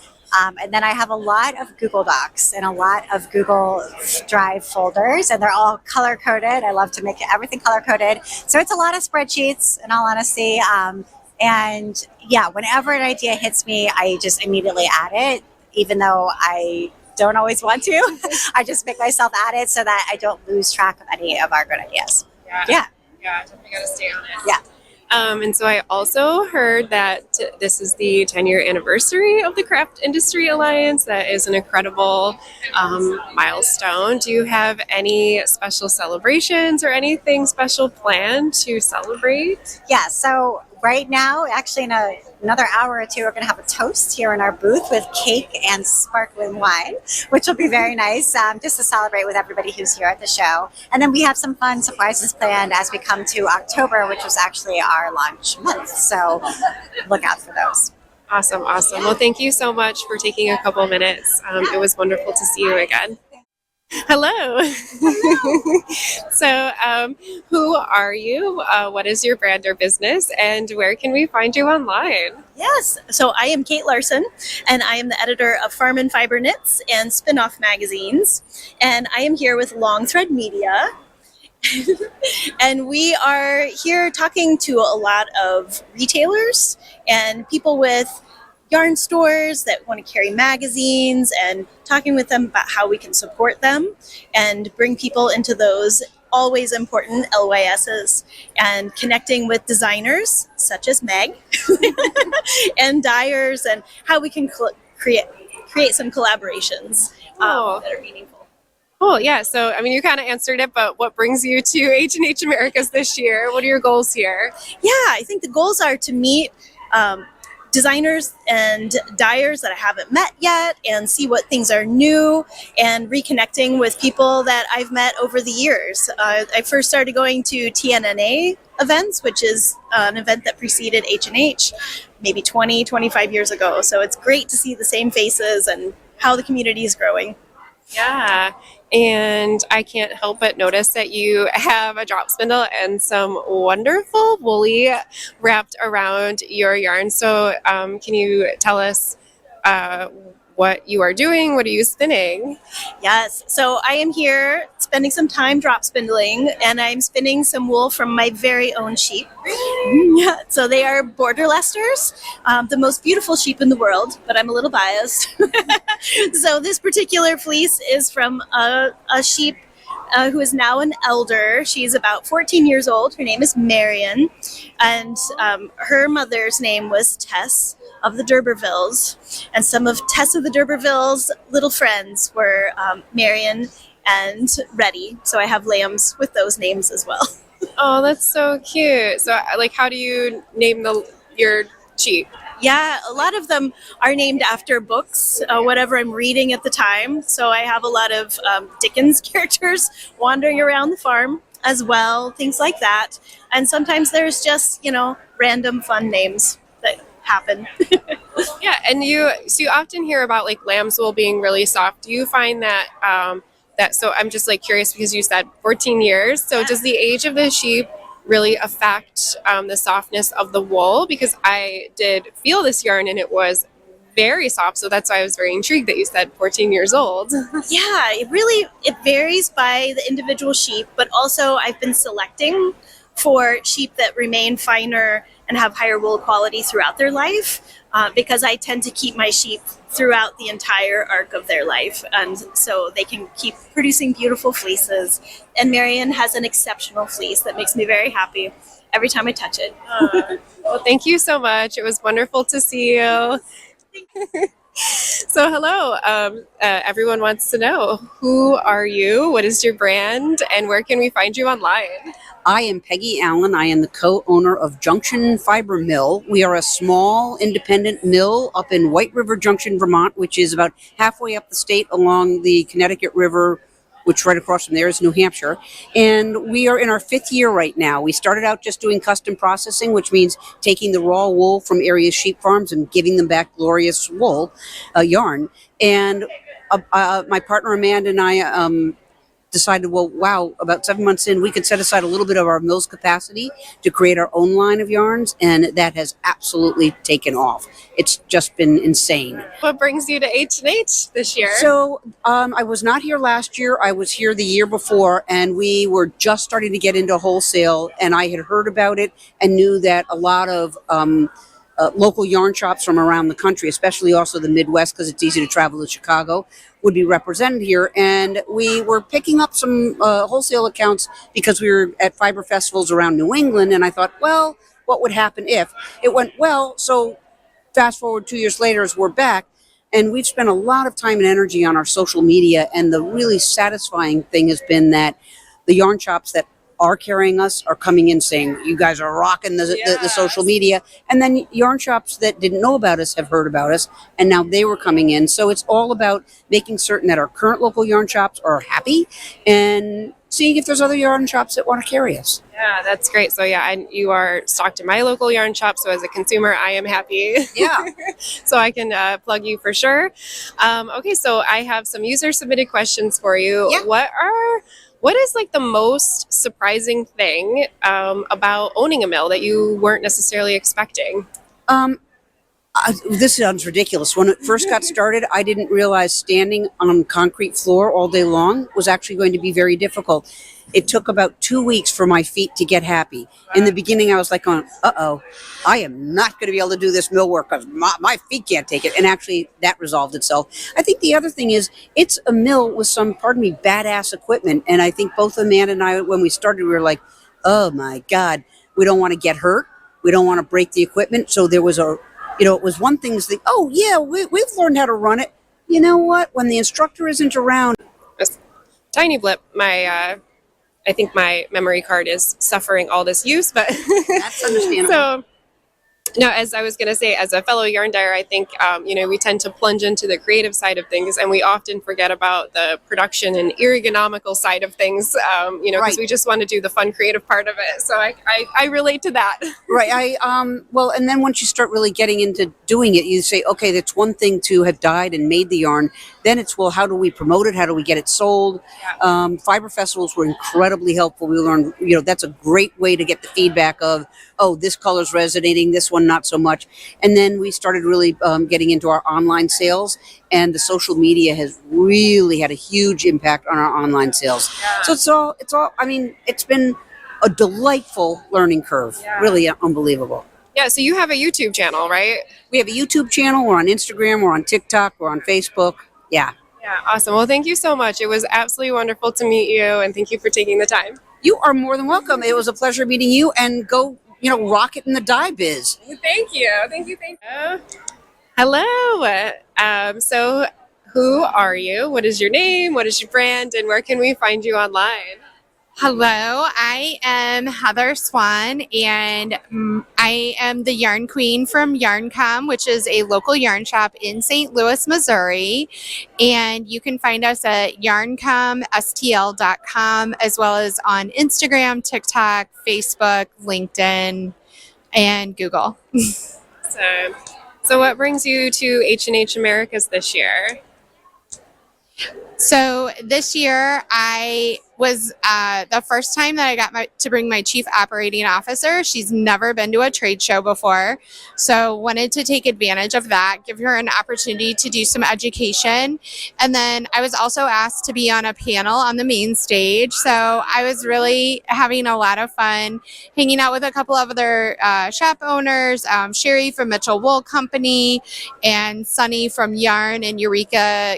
And then I have a lot of Google Docs and a lot of Google Drive folders, and they're all color-coded. I love to make everything color-coded. So it's a lot of spreadsheets, in all honesty. And yeah, whenever an idea hits me, I just immediately add it, even though I don't always want to. I just make myself add it so that I don't lose track of any of our good ideas. Yeah. Yeah, definitely got to stay on it. Yeah. And so I also heard that this is the 10-year anniversary of the Craft Industry Alliance. That is an incredible milestone. Do you have any special celebrations or anything special planned to celebrate? Yeah, so right now, actually in another hour or two, we're going to have a toast here in our booth with cake and sparkling wine, which will be very nice, just to celebrate with everybody who's here at the show. And then we have some fun surprises planned as we come to October, which was actually our launch month. So look out for those. Awesome, awesome. Well, thank you so much for taking a couple minutes. It was wonderful to see you again. Hello. So, who are you? What is your brand or business, and where can we find you online? Yes, so I am Kate Larson, and I am the editor of Farm and Fiber Knits and Spin-Off magazines, and I am here with Long Thread Media. And we are here talking to a lot of retailers and people with yarn stores that want to carry magazines, and talking with them about how we can support them and bring people into those always important LYSs, and connecting with designers such as Meg and Dyers, and how we can create some collaborations that are meaningful. Cool, yeah. So, I mean, you kind of answered it, but what brings you to H+H Americas this year? What are your goals here? Yeah, I think the goals are to meet designers and dyers that I haven't met yet, and see what things are new, and reconnecting with people that I've met over the years. I first started going to TNNA events, which is an event that preceded H+H, maybe 20, 25 years ago. So it's great to see the same faces and how the community is growing. Yeah. and I can't help but notice that you have a drop spindle and some wonderful woolly wrapped around your yarn. So can you tell us what you are doing? What are you spinning? Yes, so I am here spending some time drop spindling, and I'm spinning some wool from my very own sheep. Yeah, so they are border Leicesters, the most beautiful sheep in the world, but I'm a little biased. So this particular fleece is from a sheep who is now an elder. She's about 14 years old. Her name is Marion, and her mother's name was Tess of the D'Urbervilles, and some of Tess of the D'Urbervilles' little friends were Marion and Reddy. So I have lambs with those names as well. Oh, that's so cute. So, like, how do you name your sheep? Yeah, a lot of them are named after books, whatever I'm reading at the time. So I have a lot of Dickens characters wandering around the farm as well, things like that. And sometimes there's just, random fun names that happen. Yeah, and you often hear about like lamb's wool being really soft. Do you find that so I'm just like curious because you said 14 years. So does the age of the sheep really affect the softness of the wool? Because I did feel this yarn and it was very soft, so that's why I was very intrigued that you said 14 years old. Yeah, it varies by the individual sheep, but also I've been selecting for sheep that remain finer and have higher wool quality throughout their life, because I tend to keep my sheep throughout the entire arc of their life, and so they can keep producing beautiful fleeces. And Marion has an exceptional fleece that makes me very happy every time I touch it. Well, thank you so much. It was wonderful to see you. So hello, everyone wants to know, who are you, what is your brand, and where can we find you online? I am Peggy Allen. I am the co-owner of Junction Fiber Mill. We are a small independent mill up in White River Junction, Vermont, which is about halfway up the state along the Connecticut River, which right across from there is New Hampshire. And we are in our 5th year right now. We started out just doing custom processing, which means taking the raw wool from area sheep farms and giving them back glorious wool, yarn. And my partner Amanda and I decided, well, wow, about 7 months in, we could set aside a little bit of our mill's capacity to create our own line of yarns, and that has absolutely taken off. It's just been insane. What brings you to H+H this year? So I was not here last year. I was here the year before, and we were just starting to get into wholesale, and I had heard about it and knew that a lot of local yarn shops from around the country, especially also the Midwest, because it's easy to travel to Chicago, would be represented here. And we were picking up some wholesale accounts because we were at fiber festivals around New England. And I thought, well, what would happen if it went well? So fast forward 2 years later as we're back, and we've spent a lot of time and energy on our social media. And the really satisfying thing has been that the yarn shops that are carrying us are coming in saying, you guys are rocking the social media. And then yarn shops that didn't know about us have heard about us, and now they were coming in. So it's all about making certain that our current local yarn shops are happy and seeing if there's other yarn shops that want to carry us. Yeah, that's great. So yeah, you are stocked in my local yarn shop, so as a consumer, I am happy. Yeah. So I can plug you for sure. Okay, so I have some user-submitted questions for you. Yeah. What is like the most surprising thing about owning a mill that you weren't necessarily expecting? This sounds ridiculous. When it first got started, I didn't realize standing on concrete floor all day long was actually going to be very difficult. It took about 2 weeks for my feet to get happy. In the beginning, I was like, uh-oh, I am not going to be able to do this mill work because my feet can't take it. And actually, that resolved itself. I think the other thing is, it's a mill with some, pardon me, badass equipment. And I think both Amanda and I, when we started, we were like, oh my God, we don't want to get hurt. We don't want to break the equipment. So there was it was one thing to think, oh yeah, we've learned how to run it. You know what? When the instructor isn't around. Just tiny blip. I think my memory card is suffering all this use, but that's understandable. No, as I was going to say, as a fellow yarn dyer, I think, we tend to plunge into the creative side of things, and we often forget about the production and ergonomical side of things, because we just want to do the fun creative part of it. So I relate to that. Right. Well, and then once you start really getting into doing it, you say, okay, that's one thing to have dyed and made the yarn. Then it's, well, how do we promote it? How do we get it sold? Fiber festivals were incredibly helpful. We learned, that's a great way to get the feedback of, oh, this color's resonating, this one not so much. And then we started really getting into our online sales, and the social media has really had a huge impact on our online sales. So it's all, I mean, it's been a delightful learning curve, really unbelievable. Yeah, so you have a YouTube channel, right? We have a YouTube channel, we're on Instagram, we're on TikTok, we're on Facebook, yeah. Yeah, awesome. Well, thank you so much. It was absolutely wonderful to meet you, and thank you for taking the time. You are more than welcome. It was a pleasure meeting you, and go, rock it in the dye biz. Thank you. Thank you. Hello. So who are you? What is your name? What is your brand? And where can we find you online? Hello, I am Heather Swan, and I am the yarn queen from YarnCom, which is a local yarn shop in St. Louis, Missouri. And you can find us at yarncomstl.com, as well as on Instagram, TikTok, Facebook, LinkedIn, and Google. So what brings you to H+H Americas this year? So this year, I was the first time that I got to bring my chief operating officer. She's never been to a trade show before, so wanted to take advantage of that, give her an opportunity to do some education. And then I was also asked to be on a panel on the main stage, so I was really having a lot of fun hanging out with a couple of other shop owners, Sherry from Mitchell Wool Company and Sunny from Yarn in Eureka,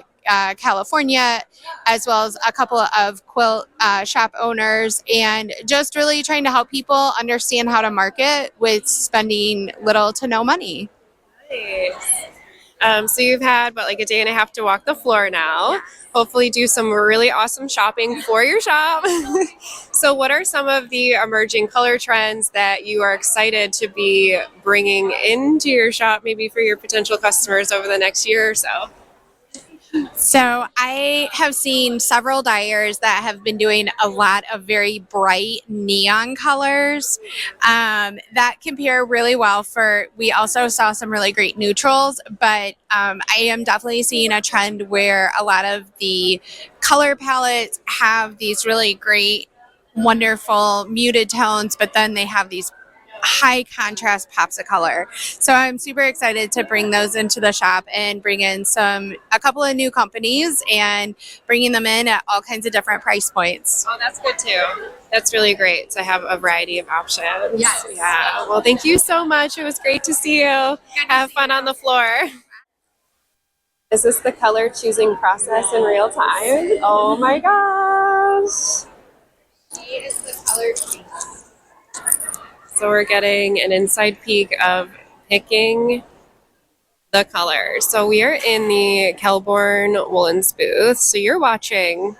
California, as well as a couple of quilt shop owners, and just really trying to help people understand how to market with spending little to no money. Nice. So you've had like a day and a half to walk the floor now. Hopefully do some really awesome shopping for your shop. So what are some of the emerging color trends that you are excited to be bringing into your shop, maybe for your potential customers over the next year or so? So I have seen several dyers that have been doing a lot of very bright neon colors that compare really well for, we also saw some really great neutrals, but I am definitely seeing a trend where a lot of the color palettes have these really great, wonderful muted tones, but then they have these high contrast pops of color. So I'm super excited to bring those into the shop and bring in a couple of new companies and bringing them in at all kinds of different price points. Oh, that's good too. That's really great to have a variety of options. Yes. Yeah. Well, thank you so much. It was great to see you. Have fun on the floor. Is this the color choosing process in real time? Oh my gosh. It is the color choosing. So we're getting an inside peek of picking the colors. So we are in the Kelborn Woolens booth. So you're watching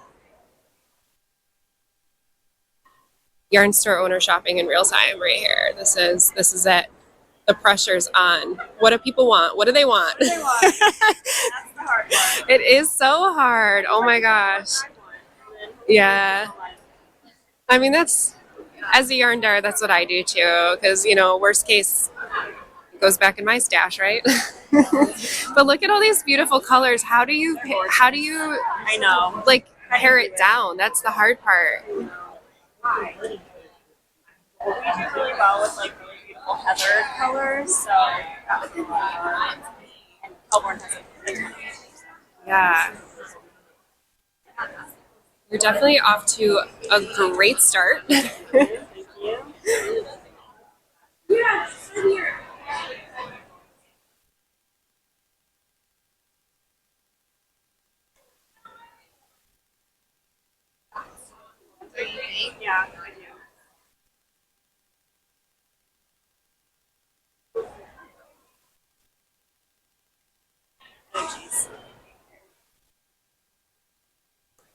yarn store owner shopping in real time right here. This is it. The pressure's on. What do people want? What do they want? That's the hard part. It is so hard. Oh my gosh. Yeah. I mean, as a yarn dyer, that's what I do too, because, worst case, it goes back in my stash, right? But look at all these beautiful colors. How do you I know, like, pare it down? That's the hard part. We do really well with like really beautiful heather colors, so that would be fun. And Kelborn has a big one. Yeah. You're definitely off to a great start. Thank you. Yeah, here. Yeah, I do. Oh, geez.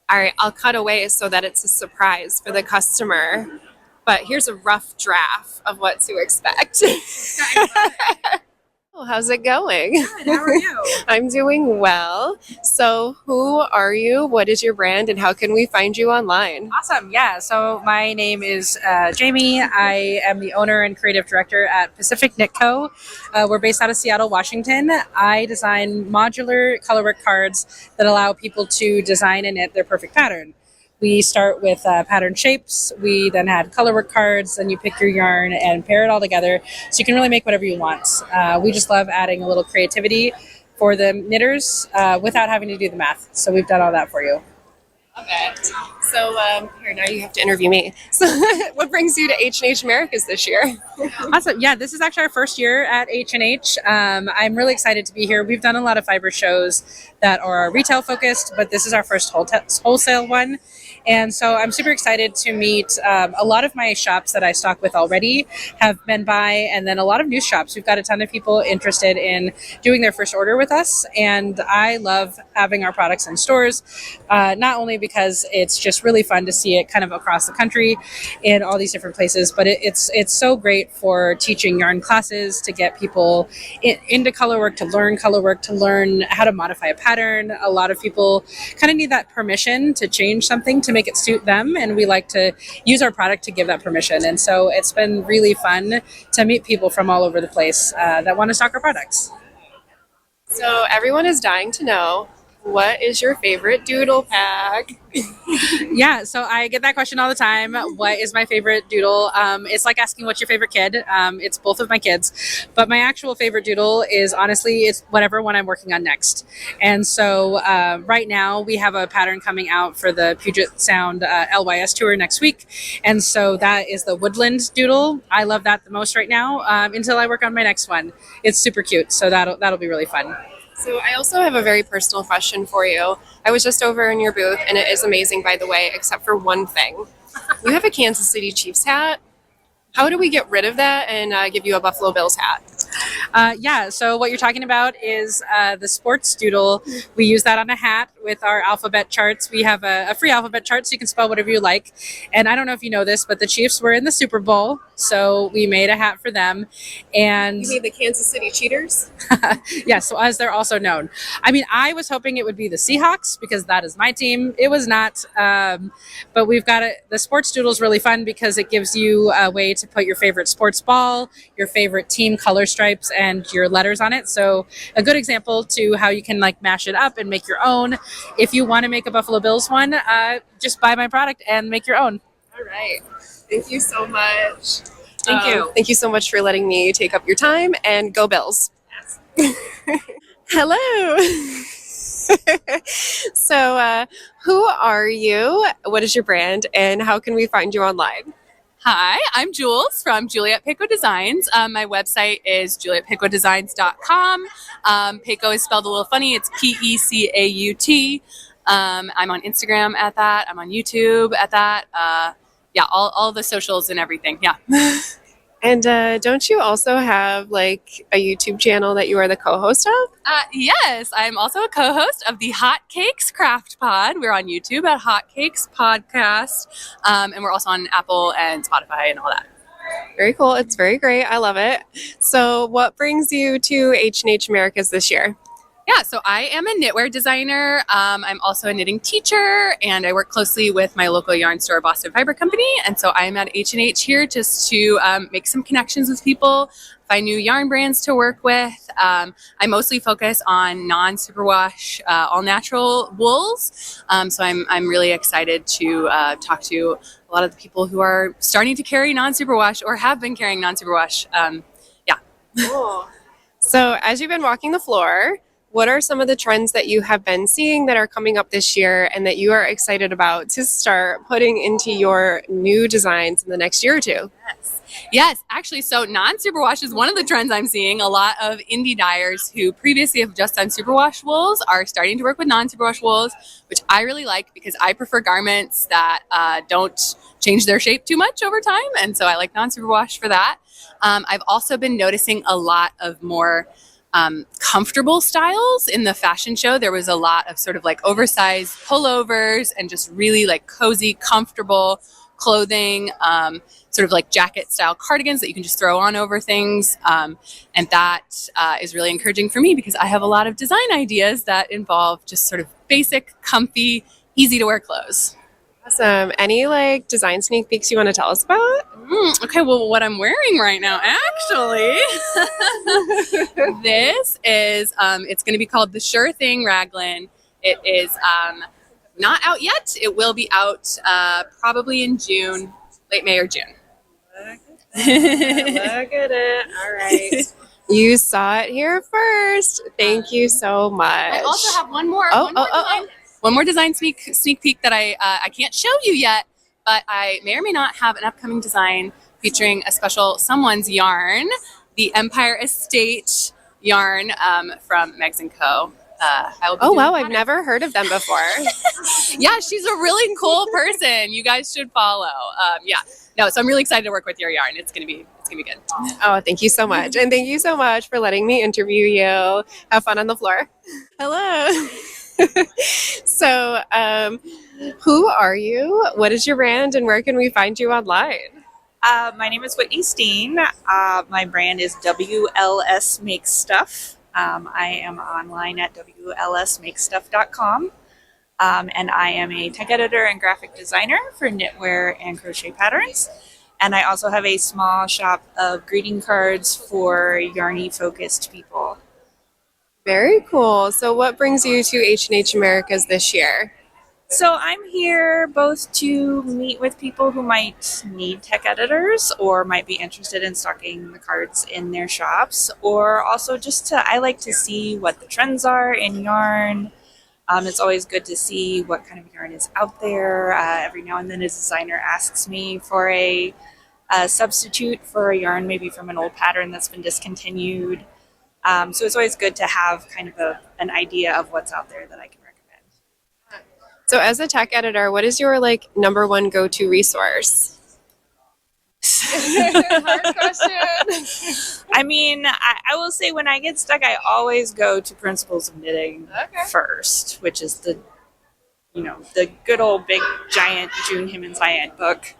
All right, I'll cut away so that it's a surprise for the customer. but here's a rough draft of what to expect. Oh, how's it going? Good, how are you? I'm doing well. So who are you? What is your brand and how can we find you online? Awesome. Yeah. So my name is Jamie. I am the owner and creative director at Pacific Knit Co. We're based out of Seattle, Washington. I design modular colorwork cards that allow people to design and knit their perfect pattern. We start with pattern shapes. We then add colorwork cards, and you pick your yarn and pair it all together. So you can really make whatever you want. We just love adding a little creativity for the knitters without having to do the math. So we've done all that for you. Okay. So here, now you have to interview me. So what brings you to H+H Americas this year? Awesome. Yeah, this is actually our first year at H+H. I'm really excited to be here. We've done a lot of fiber shows that are retail focused, but this is our first wholesale one. And so I'm super excited to meet a lot of my shops that I stock with already have been by, and then a lot of new shops. We've got a ton of people interested in doing their first order with us, and I love having our products in stores, not only because it's just really fun to see it kind of across the country in all these different places, but it's so great for teaching yarn classes, to get people into colorwork, to learn how to modify a pattern. A lot of people kind of need that permission to change something to make it suit them, and we like to use our product to give that permission. And so it's been really fun to meet people from all over the place that want to stock our products. So everyone is dying to know, what is your favorite doodle pack? Yeah, so I get that question all the time. What is my favorite doodle? It's like asking what's your favorite kid. It's both of my kids, but my actual favorite doodle is honestly, it's whatever one I'm working on next. And so right now we have a pattern coming out for the Puget Sound LYS tour next week. And so that is the woodland doodle. I love that the most right now until I work on my next one. It's super cute. So that'll be really fun. So I also have a very personal question for you. I was just over in your booth, and it is amazing, by the way, except for one thing. You have a Kansas City Chiefs hat. How do we get rid of that and give you a Buffalo Bills hat? Yeah, so what you're talking about is the sports doodle. We use that on a hat with our alphabet charts. We have a free alphabet chart, so you can spell whatever you like. And I don't know if you know this, but the Chiefs were in the Super Bowl, so we made a hat for them. And You mean the Kansas City Cheaters? yes, as they're also known. I mean, I was hoping it would be the Seahawks because that is my team. It was not, but we've got it. The sports doodle is really fun because it gives you a way to put your favorite sports ball, your favorite team color stripes, and your letters on it. So a good example to how you can like mash it up and make your own. If you want to make a Buffalo Bills one, just buy my product and make your own. All right. Thank you so much. Thank you. Thank you so much for letting me take up your time, and go Bills. Yes. Hello. So who are you? What is your brand, and how can we find you online? Hi, I'm Jules from Juliet Pico Designs. My website is julietpicodesigns.com. Pico is spelled a little funny. It's P-E-C-A-U-T. I'm on Instagram at that. I'm on YouTube at that. Yeah, all the socials and everything. Yeah. And don't you also have like a YouTube channel that you are the co-host of? Yes, I'm also a co-host of the Hot Cakes Craft Pod. We're on YouTube at Hot Cakes Podcast. And we're also on Apple and Spotify and all that. Very cool. It's very great. I love it. So what brings you to H+H Americas this year? Yeah, so I am a knitwear designer. I'm also a knitting teacher, and I work closely with my local yarn store, Boston Fiber Company. And so I'm at H+H here just to make some connections with people, find new yarn brands to work with. I mostly focus on non-superwash, all-natural wools. So I'm really excited to talk to a lot of the people who are starting to carry non-superwash or have been carrying non-superwash. Yeah. Cool. So as you've been walking the floor, what are some of the trends that you have been seeing that are coming up this year and that you are excited about to start putting into your new designs in the next year or two? Yes, actually, so non-superwash is one of the trends I'm seeing. A lot of indie dyers who previously have just done superwash wools are starting to work with non-superwash wools, which I really like because I prefer garments that don't change their shape too much over time. And so I like non-superwash for that. I've also been noticing a lot of more comfortable styles in the fashion show. There was a lot of sort of like oversized pullovers and just really like cozy, comfortable clothing, sort of like jacket style cardigans that you can just throw on over things. And that is really encouraging for me because I have a lot of design ideas that involve just sort of basic, comfy, easy to wear clothes. Awesome. Any like design sneak peeks you want to tell us about? Okay, well, what I'm wearing right now, actually, this is, it's going to be called the Sure Thing Raglan. It is not out yet. It will be out probably in June, late May or June. Look at it. All right. You saw it here first. Thank you so much. I also have one more design sneak peek that I can't show you yet, but I may or may not have an upcoming design featuring a special someone's yarn, the Empire Estate yarn from Meg's & Co. Oh wow, I've never heard of them before. Yeah, she's a really cool person. You guys should follow. So I'm really excited to work with your yarn. It's gonna be good. Oh, thank you so much. And thank you so much for letting me interview you. Have fun on the floor. Hello. So, who are you? What is your brand and where can we find you online? My name is Whitney Steen. My brand is WLS Makes Stuff. I am online at WLSMakesStuff.com. And I am a tech editor and graphic designer for knitwear and crochet patterns. And I also have a small shop of greeting cards for yarny focused people. Very cool. So what brings you to H+H Americas this year? So I'm here both to meet with people who might need tech editors or might be interested in stocking the cards in their shops, or also just I like to see what the trends are in yarn. It's always good to see what kind of yarn is out there. Every now and then a designer asks me for a substitute for a yarn, maybe from an old pattern that's been discontinued. So it's always good to have kind of an idea of what's out there that I can recommend. So as a tech editor, what is your number one go-to resource? Hard question. I mean, I will say when I get stuck, I always go to Principles of Knitting first, which is the good old big giant June Himmons book.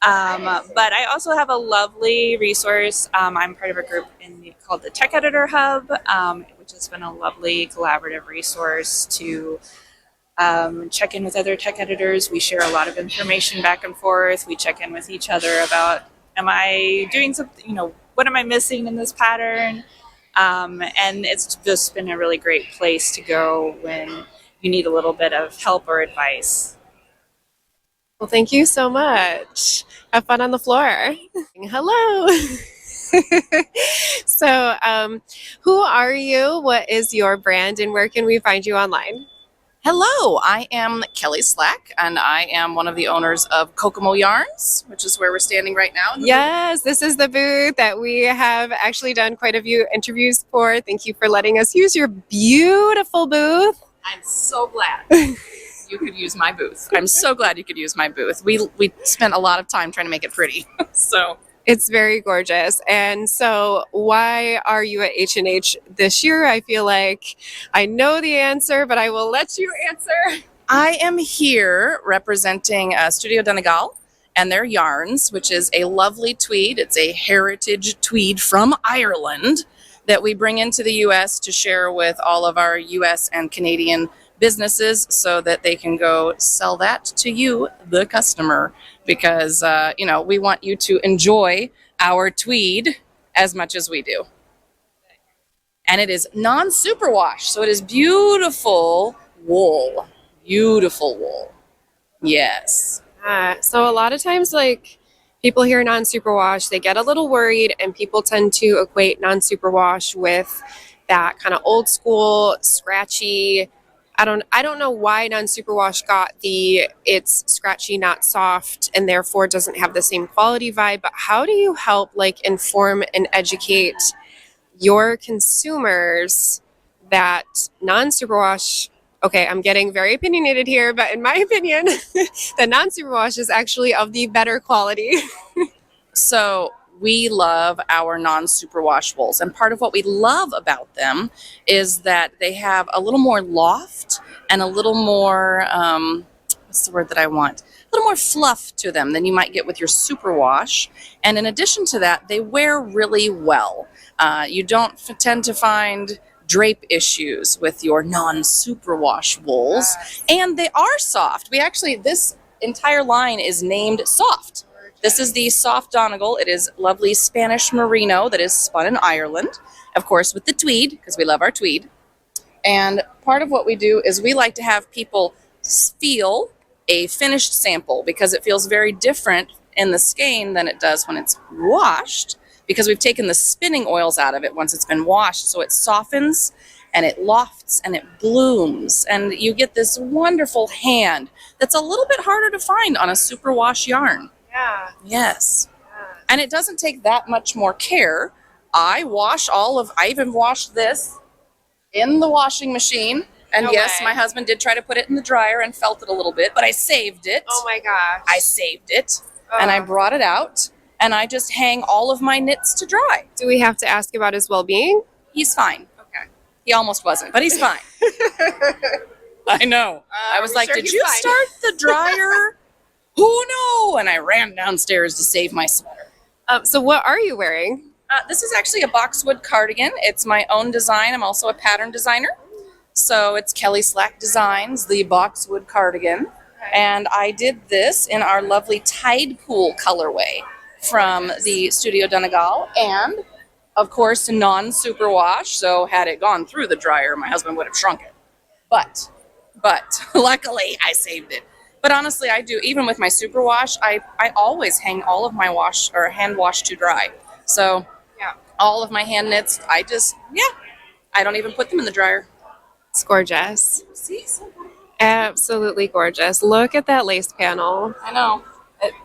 But I also have a lovely resource. I'm part of a group called the Tech Editor Hub, which has been a lovely collaborative resource to check in with other tech editors. We share a lot of information back and forth. We check in with each other about, am I doing something, what am I missing in this pattern? And it's just been a really great place to go when you need a little bit of help or advice. Well, thank you so much. Have fun on the floor. Hello. So, who are you? What is your brand and where can we find you online? Hello, I am Kelley Slack, and I am one of the owners of Kokomo Yarns, which is where we're standing right now. Yes, this is the booth that we have actually done quite a few interviews for. Thank you for letting us use your beautiful booth. I'm so glad you could use my booth. I'm so glad you could use my booth. We spent a lot of time trying to make it pretty, so. It's very gorgeous. And so why are you at H+H this year? I feel like I know the answer, but I will let you answer. I am here representing Studio Donegal and their yarns, which is a lovely tweed. It's a heritage tweed from Ireland that we bring into the U.S. to share with all of our U.S. and Canadian businesses so that they can go sell that to you, the customer, because, we want you to enjoy our tweed as much as we do. And it is non-superwash, so it is beautiful wool. Beautiful wool. Yes. So a lot of times, people hear non-superwash, they get a little worried, and people tend to equate non-superwash with that kind of old school, scratchy. I don't know why non-superwash got it's scratchy, not soft, and therefore doesn't have the same quality vibe. But how do you help inform and educate your consumers that non-superwash, okay, I'm getting very opinionated here, but in my opinion, the non-superwash is actually of the better quality. So we love our non-superwash wools, and part of what we love about them is that they have a little more loft and a little more what's the word that I want? A little more fluff to them than you might get with your superwash. And in addition to that, they wear really well. You don't tend to find drape issues with your non-superwash wools. And they are soft. This entire line is named Soft. This is the Soft Donegal. It is lovely Spanish merino that is spun in Ireland, of course, with the tweed, because we love our tweed. And part of what we do is we like to have people feel a finished sample because it feels very different in the skein than it does when it's washed, because we've taken the spinning oils out of it once it's been washed. So it softens and it lofts and it blooms, and you get this wonderful hand that's a little bit harder to find on a superwash yarn. Yeah. Yes. And it doesn't take that much more care. I even washed this in the washing machine. And No yes, way. my husband did try to put it in the dryer and felt it a little bit, but I saved it. Oh my gosh. I saved it and I brought it out and I just hang all of my knits to dry. Do we have to ask about his well-being? He's fine. Okay. He almost wasn't, but he's fine. I know. I was like, sure did he's you fine?" start the dryer? Oh no! And I ran downstairs to save my sweater. So what are you wearing? This is actually a boxwood cardigan. It's my own design. I'm also a pattern designer. So it's Kelley Slack Designs, the boxwood cardigan. And I did this in our lovely Tide Pool colorway from the Studio Donegal. And, of course, non-superwash. So had it gone through the dryer, my husband would have shrunk it. But luckily I saved it. But honestly, I do, even with my superwash, I always hang all of my hand wash to dry. So yeah, all of my hand knits, I don't even put them in the dryer. It's gorgeous. See? Absolutely gorgeous. Look at that lace panel. I know.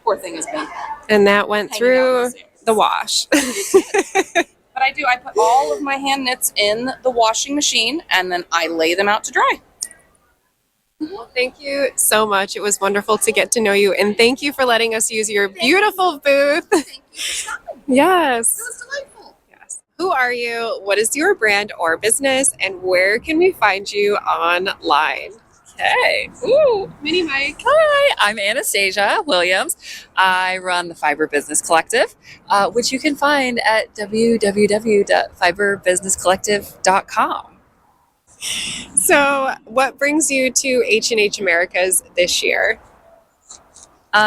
Poor thing has been. And that went Hanging through out the wash. But I put all of my hand knits in the washing machine and then I lay them out to dry. Well, thank you so much. It was wonderful to get to know you. And thank you for letting us use your beautiful booth. Yes. It was delightful. Yes. Who are you? What is your brand or business? And where can we find you online? Okay. Ooh, Mini Mike. Hi, I'm Anastasia Williams. I run the Fiber Business Collective, which you can find at www.fiberbusinesscollective.com. So what brings you to H+H Americas this year?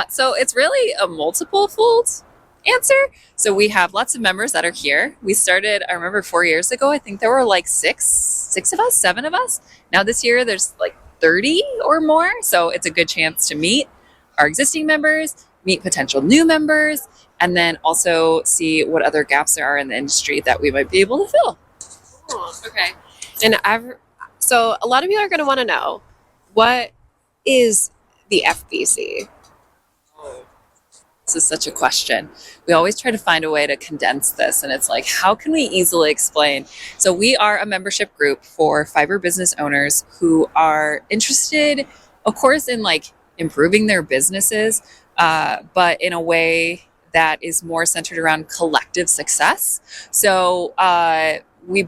So it's really a multiple-fold answer. So we have lots of members that are here. We started, I remember 4 years ago, I think there were like six of us, 7 of us. Now this year there's like 30 or more. So it's a good chance to meet our existing members, meet potential new members, and then also see what other gaps there are in the industry that we might be able to fill. Oh, okay. And so a lot of people are going to want to know, what is the FBC? This is such a question. We always try to find a way to condense this, and it's like, how can we easily explain? So we are a membership group for fiber business owners who are interested, of course, in like improving their businesses, but in a way that is more centered around collective success. So we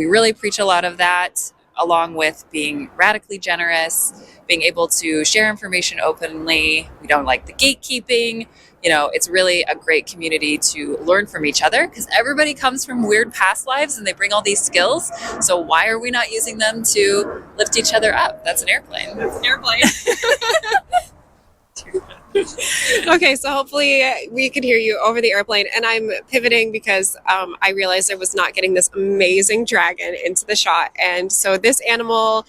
really preach a lot of that, along with being radically generous, being able to share information openly. We don't like the gatekeeping. It's really a great community to learn from each other because everybody comes from weird past lives and they bring all these skills. So why are we not using them to lift each other up? That's an airplane. That's an airplane. Okay, so hopefully we could hear you over the airplane. And I'm pivoting because I realized I was not getting this amazing dragon into the shot. And so this animal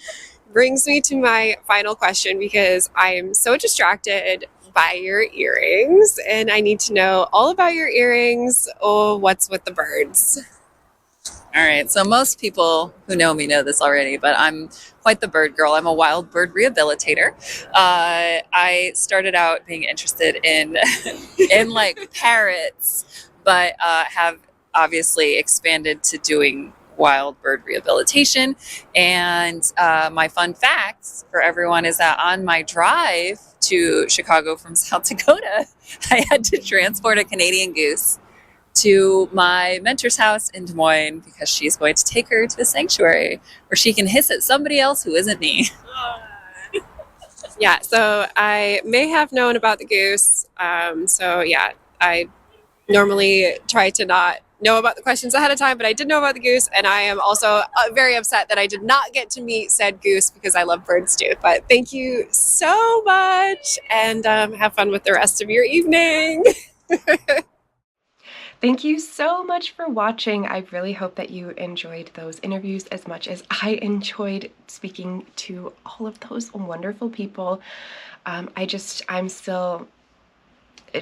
brings me to my final question because I'm so distracted by your earrings and I need to know all about your earrings. Oh, what's with the birds? All right, so most people who know me know this already, but I'm quite the bird girl. I'm a wild bird rehabilitator. I started out being interested in like parrots, but have obviously expanded to doing wild bird rehabilitation. And my fun fact for everyone is that on my drive to Chicago from South Dakota, I had to transport a Canadian goose to my mentor's house in Des Moines because she's going to take her to the sanctuary where she can hiss at somebody else who isn't me. Yeah, so I may have known about the goose. So yeah, I normally try to not know about the questions ahead of time, but I did know about the goose, and I am also very upset that I did not get to meet said goose because I love birds too. But thank you so much, and have fun with the rest of your evening. Thank you so much for watching. I really hope that you enjoyed those interviews as much as I enjoyed speaking to all of those wonderful people. I'm still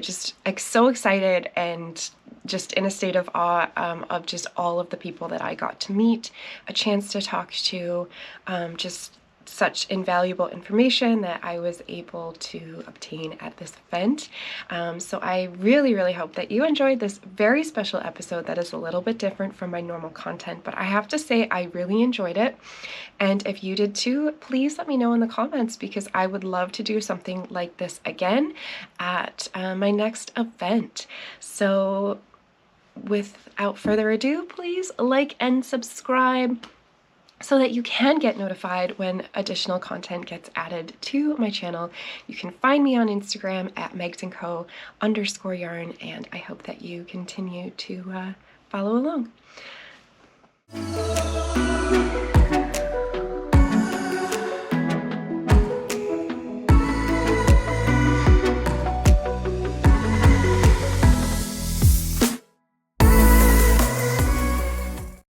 just like so excited and just in a state of awe of just all of the people that I got to meet, a chance to talk to, just such invaluable information that I was able to obtain at this event. So I really, really hope that you enjoyed this very special episode that is a little bit different from my normal content, but I have to say I really enjoyed it. And if you did too, please let me know in the comments because I would love to do something like this again at my next event. So without further ado, please like and subscribe so that you can get notified when additional content gets added to my channel. You can find me on Instagram at megsandco_yarn, and I hope that you continue to follow along.